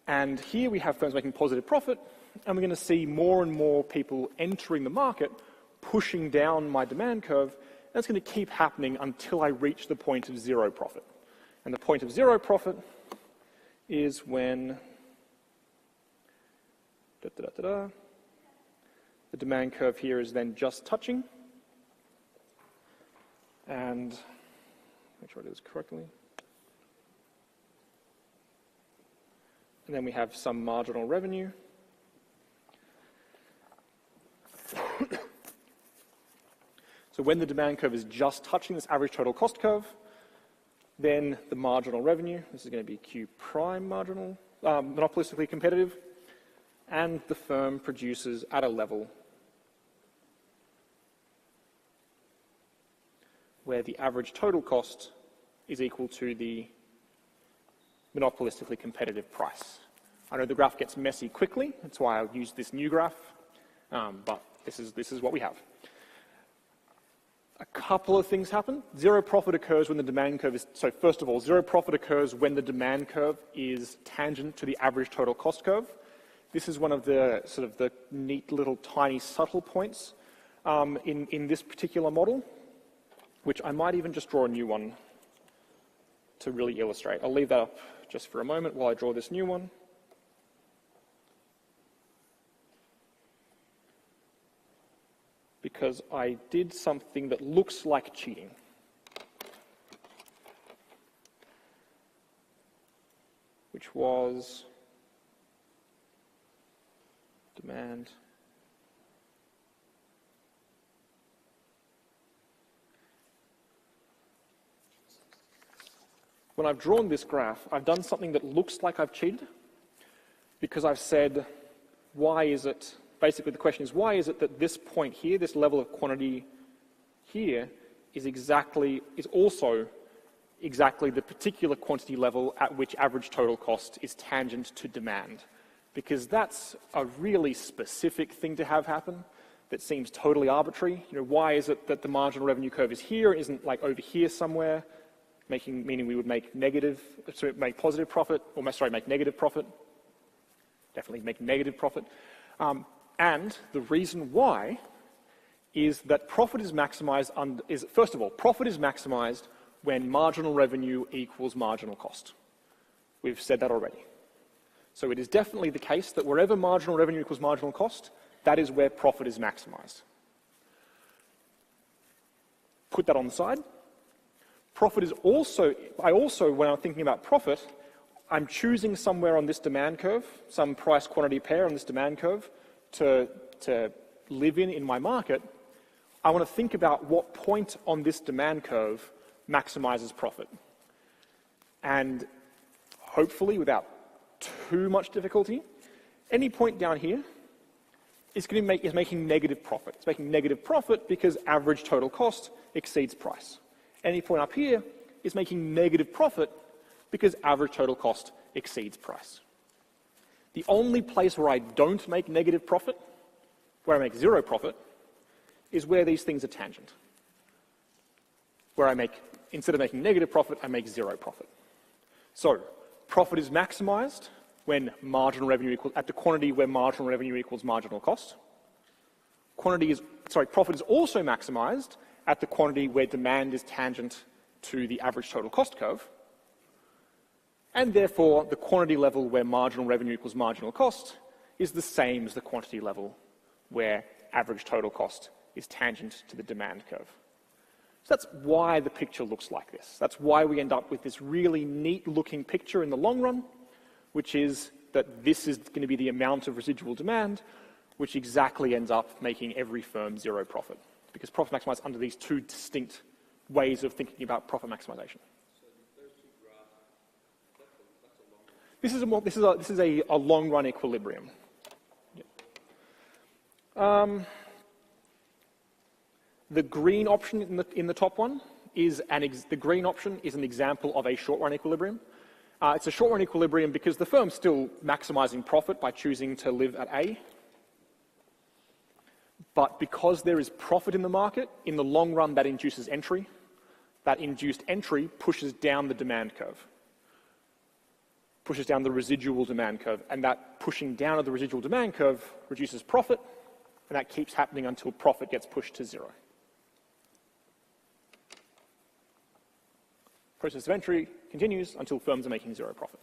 And here we have firms making positive profit, and we're going to see more and more people entering the market, pushing down my demand curve, and it's going to keep happening until I reach the point of zero profit. And the point of zero profit is when the demand curve here is then just touching. And make sure I do this correctly. And then we have some marginal revenue. So when the demand curve is just touching this average total cost curve, then the marginal revenue, this is going to be Q prime marginal, monopolistically competitive, and the firm produces at a level where the average total cost is equal to the monopolistically competitive price. I know the graph gets messy quickly, that's why I've used this new graph, but this is what we have. A couple of things happen. Zero profit occurs when the demand curve is, so first of all, zero profit occurs when the demand curve is tangent to the average total cost curve. This is one of the sort of the neat little tiny subtle points in this particular model. which I might even just draw a new one to really illustrate. I'll leave that up just for a moment while I draw this new one. Because I did something that looks like cheating. Which was demand. When I've drawn this graph, I've done something that looks like I've cheated because I've said, why is it, basically the question is, why is it that this point here, this level of quantity here, is also exactly the particular quantity level at which average total cost is tangent to demand? Because that's a really specific thing to have happen that seems totally arbitrary. Why is it that the marginal revenue curve is here and isn't like over here somewhere? Meaning we would make positive profit, or make negative profit. Definitely make negative profit. And the reason why is that profit is maximized, first of all, profit is maximized when marginal revenue equals marginal cost. We've said that already. So it is definitely the case that wherever marginal revenue equals marginal cost, that is where profit is maximized. Put that on the side. Profit is also, when I'm thinking about profit, I'm choosing somewhere on this demand curve, some price quantity pair on this demand curve to live in my market. I want to think about what point on this demand curve maximizes profit. And hopefully, without too much difficulty, any point down here is making negative profit. It's making negative profit because average total cost exceeds price. Any point up here is making negative profit because average total cost exceeds price. The only place where I don't make negative profit, where I make zero profit, is where these things are tangent. Where instead of making negative profit, I make zero profit. So, profit is maximized when marginal revenue at the quantity where marginal revenue equals marginal cost. Profit is also maximized at the quantity where demand is tangent to the average total cost curve. And therefore, the quantity level where marginal revenue equals marginal cost is the same as the quantity level where average total cost is tangent to the demand curve. So that's why the picture looks like this. That's why we end up with this really neat looking picture in the long run, which is that this is going to be the amount of residual demand, which exactly ends up making every firm zero profit. Because profit maximized under these two distinct ways of thinking about profit maximization.
So those two graphs,
This is a long run equilibrium. Yeah. The green option in the top one is an example of a short run equilibrium. It's a short run equilibrium because the firm's still maximizing profit by choosing to live at A. But because there is profit in the market, in the long run that induces entry. That induced entry pushes down the demand curve. Pushes down the residual demand curve. And that pushing down of the residual demand curve reduces profit. And that keeps happening until profit gets pushed to zero. Process of entry continues until firms are making zero profit.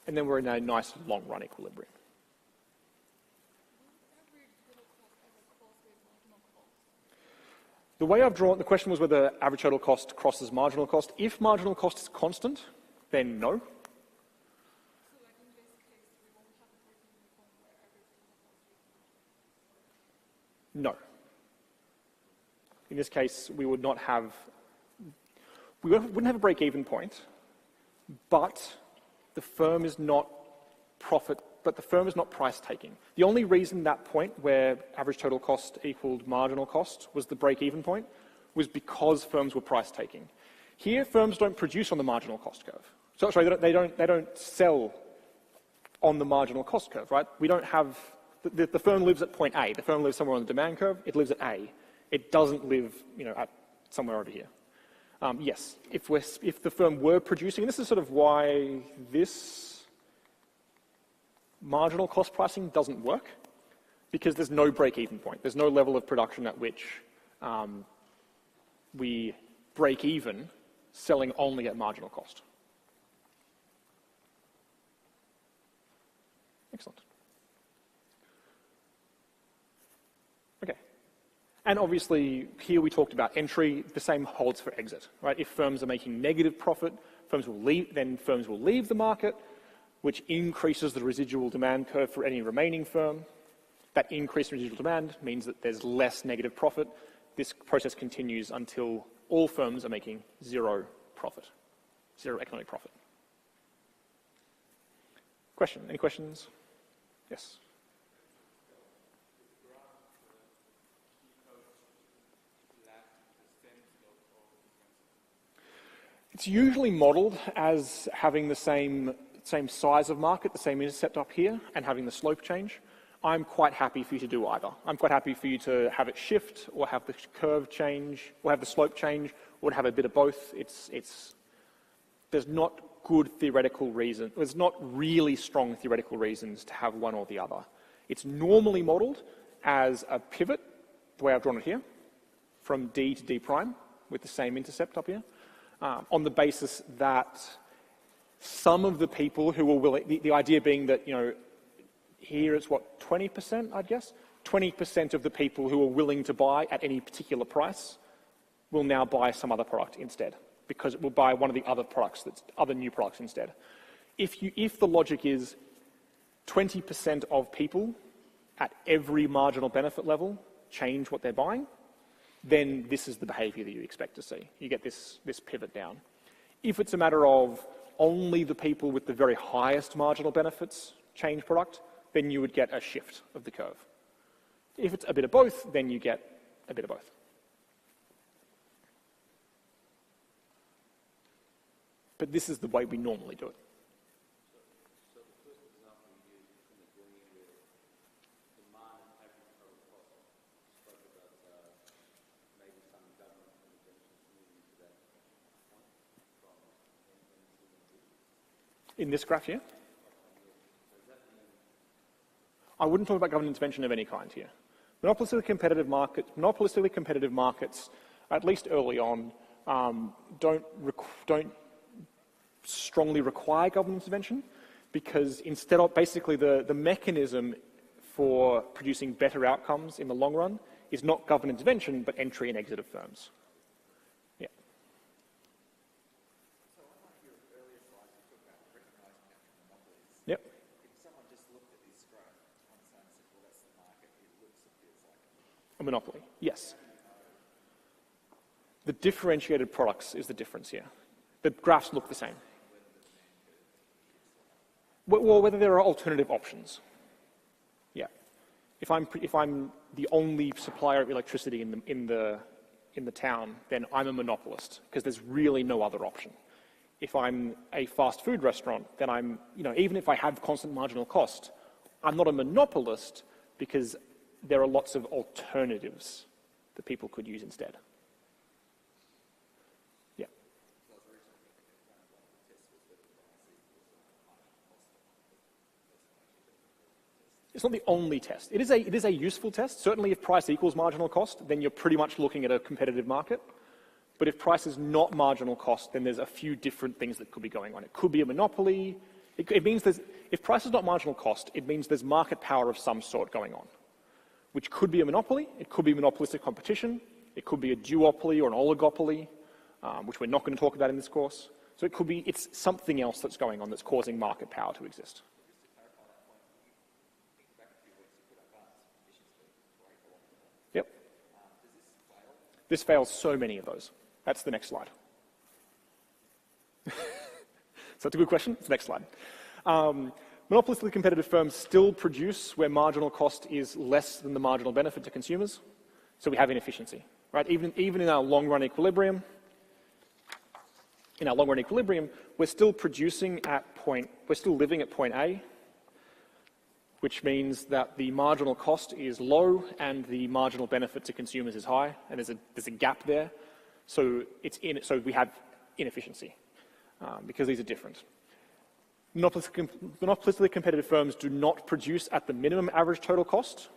And then we're in a nice long run equilibrium. The way I've drawn, the question was whether average total cost crosses marginal cost. If marginal cost is constant, then no. No. In this case, we wouldn't have a break-even point, but the firm is not price taking. The only reason that point where average total cost equaled marginal cost was the break-even point was because firms were price taking. Here, firms don't produce on the marginal cost curve. So, sorry, they don't sell on the marginal cost curve, right? We don't have the firm lives at point A. The firm lives somewhere on the demand curve. It lives at A. It doesn't live, at somewhere over here. Yes, if the firm were producing, and this is sort of why this marginal cost pricing doesn't work, because there's no break-even point. There's no level of production at which we break even selling only at marginal cost. Excellent. Okay. And obviously, here we talked about entry. The same holds for exit, right? If firms are making negative profit, firms will leave the market, which increases the residual demand curve for any remaining firm. That increased residual demand means that there's less negative profit. This process continues until all firms are making zero profit, zero economic profit. Question? Any questions? Yes. It's usually modeled as having the same size of market, the same intercept up here, and having the slope change. I'm quite happy for you to do either. I'm quite happy for you to have it shift, or have the curve change, or have the slope change, or to have a bit of both. There's not good theoretical reason. There's not really strong theoretical reasons to have one or the other. It's normally modeled as a pivot, the way I've drawn it here, from D to D prime, with the same intercept up here, on the basis that some of the people who are willing, the idea being that, here it's what, 20%, I'd guess? 20% of the people who are willing to buy at any particular price will now buy some other product instead, because it will buy one of the other products, other new products instead. If the logic is 20% of people at every marginal benefit level change what they're buying, then this is the behavior that you expect to see. You get this pivot down. If it's a matter of only the people with the very highest marginal benefits change product, then you would get a shift of the curve. If it's a bit of both, then you get a bit of both. But this is the way we normally do it.
So the first example you used from the green where demand and average total cost spoke about maybe some government interventions moving to that point from
in this graph here? I wouldn't talk about government intervention of any kind here. Monopolistically competitive markets, at least early on, don't strongly require government intervention, because instead of basically the mechanism for producing better outcomes in the long run is not government intervention, but entry and exit of firms. Yeah.
So on one of your earlier slides, you talked about recognising natural monopolies.
Yep.
If someone just looked at this graph on its own and said, well, that's the market, it looks and feels like
A monopoly, yes. The differentiated products is the difference here. The graphs look the same. Well, whether there are alternative options. Yeah. If I'm the only supplier of electricity in the town, then I'm a monopolist, because there's really no other option. If I'm a fast food restaurant, then I'm, even if I have constant marginal cost, I'm not a monopolist, because there are lots of alternatives that people could use instead. Yeah. It's not the only test. It is a useful test. Certainly if price equals marginal cost, then you're pretty much looking at a competitive market. But if price is not marginal cost, then there's a few different things that could be going on. It could be a monopoly. It means if price is not marginal cost, it means there's market power of some sort going on, which could be a monopoly. It could be monopolistic competition. It could be a duopoly or an oligopoly, which we're not going to talk about in this course. So it's something else that's going on that's causing market power to exist. Yep. This fails so many of those. That's the next slide. So that's a good question. It's the next slide. Monopolistically competitive firms still produce where marginal cost is less than the marginal benefit to consumers. So we have inefficiency, right? Even in our long-run equilibrium, we're still producing we're still living at point A, which means that the marginal cost is low and the marginal benefit to consumers is high, and there's a gap there. So so we have inefficiency because these are different. Monopolistically competitive firms do not produce at the minimum average total cost,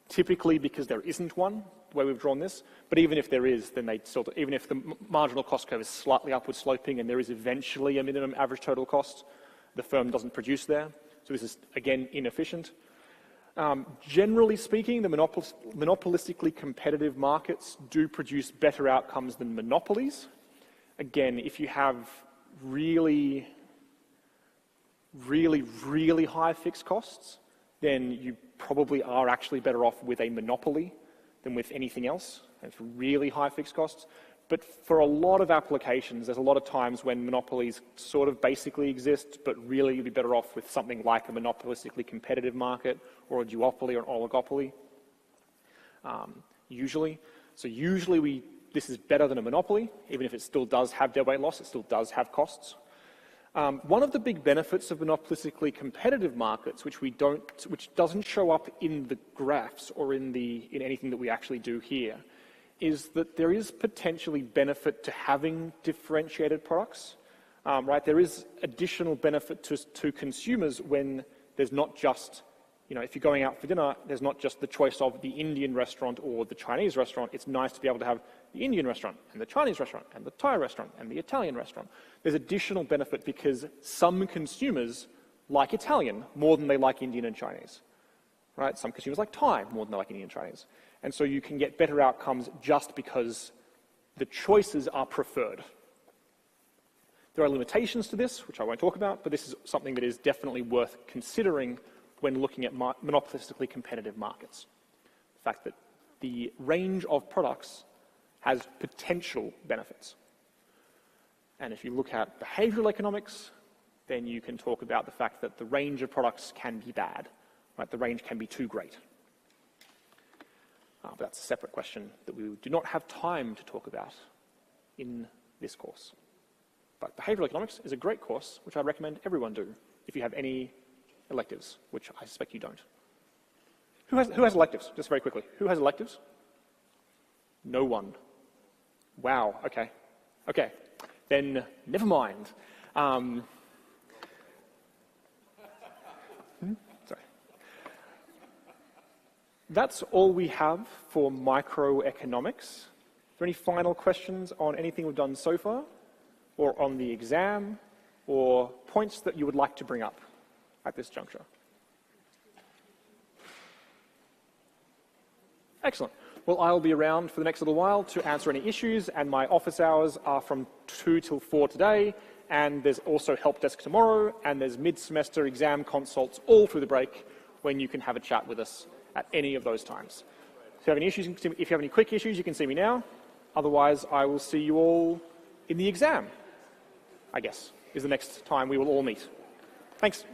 typically because there isn't one. the way we've drawn this. But even if there is, then even if the marginal cost curve is slightly upward sloping and there is eventually a minimum average total cost, the firm doesn't produce there. So this is, again, inefficient. Generally speaking, the monopolistically competitive markets do produce better outcomes than monopolies. Again, if you have really high fixed costs, then you probably are actually better off with a monopoly than with anything else, and for really high fixed costs. But for a lot of applications, there's a lot of times when monopolies sort of basically exist, but really you'd be better off with something like a monopolistically competitive market or a duopoly or an oligopoly, usually. So usually this is better than a monopoly, even if it still does have deadweight loss, it still does have costs. One of the big benefits of monopolistically competitive markets, which doesn't show up in the graphs or in anything that we actually do here, is that there is potentially benefit to having differentiated products. Right? There is additional benefit to consumers when there's not just, if you're going out for dinner, there's not just the choice of the Indian restaurant or the Chinese restaurant. It's nice to be able to have the Indian restaurant and the Chinese restaurant and the Thai restaurant and the Italian restaurant. There's additional benefit because some consumers like Italian more than they like Indian and Chinese. Right? Some consumers like Thai more than they like Indian and Chinese. And so you can get better outcomes just because the choices are preferred. There are limitations to this, which I won't talk about, but this is something that is definitely worth considering when looking at monopolistically competitive markets. The fact that the range of products has potential benefits. And if you look at behavioral economics, then you can talk about the fact that the range of products can be bad. Right? The range can be too great. But that's a separate question that we do not have time to talk about in this course. But behavioral economics is a great course, which I recommend everyone do if you have any electives, which I suspect you don't. Who has electives? Just very quickly. Who has electives? No one. Wow, okay. Okay, then never mind. Sorry. That's all we have for microeconomics. Are there any final questions on anything we've done so far, or on the exam, or points that you would like to bring up at this juncture? Excellent. Well, I'll be around for the next little while to answer any issues, and my office hours are from 2 till 4 today, and there's also help desk tomorrow, and there's mid-semester exam consults all through the break when you can have a chat with us at any of those times. If you have any issues, if you have any quick issues, you can see me now. Otherwise, I will see you all in the exam, I guess, is the next time we will all meet. Thanks.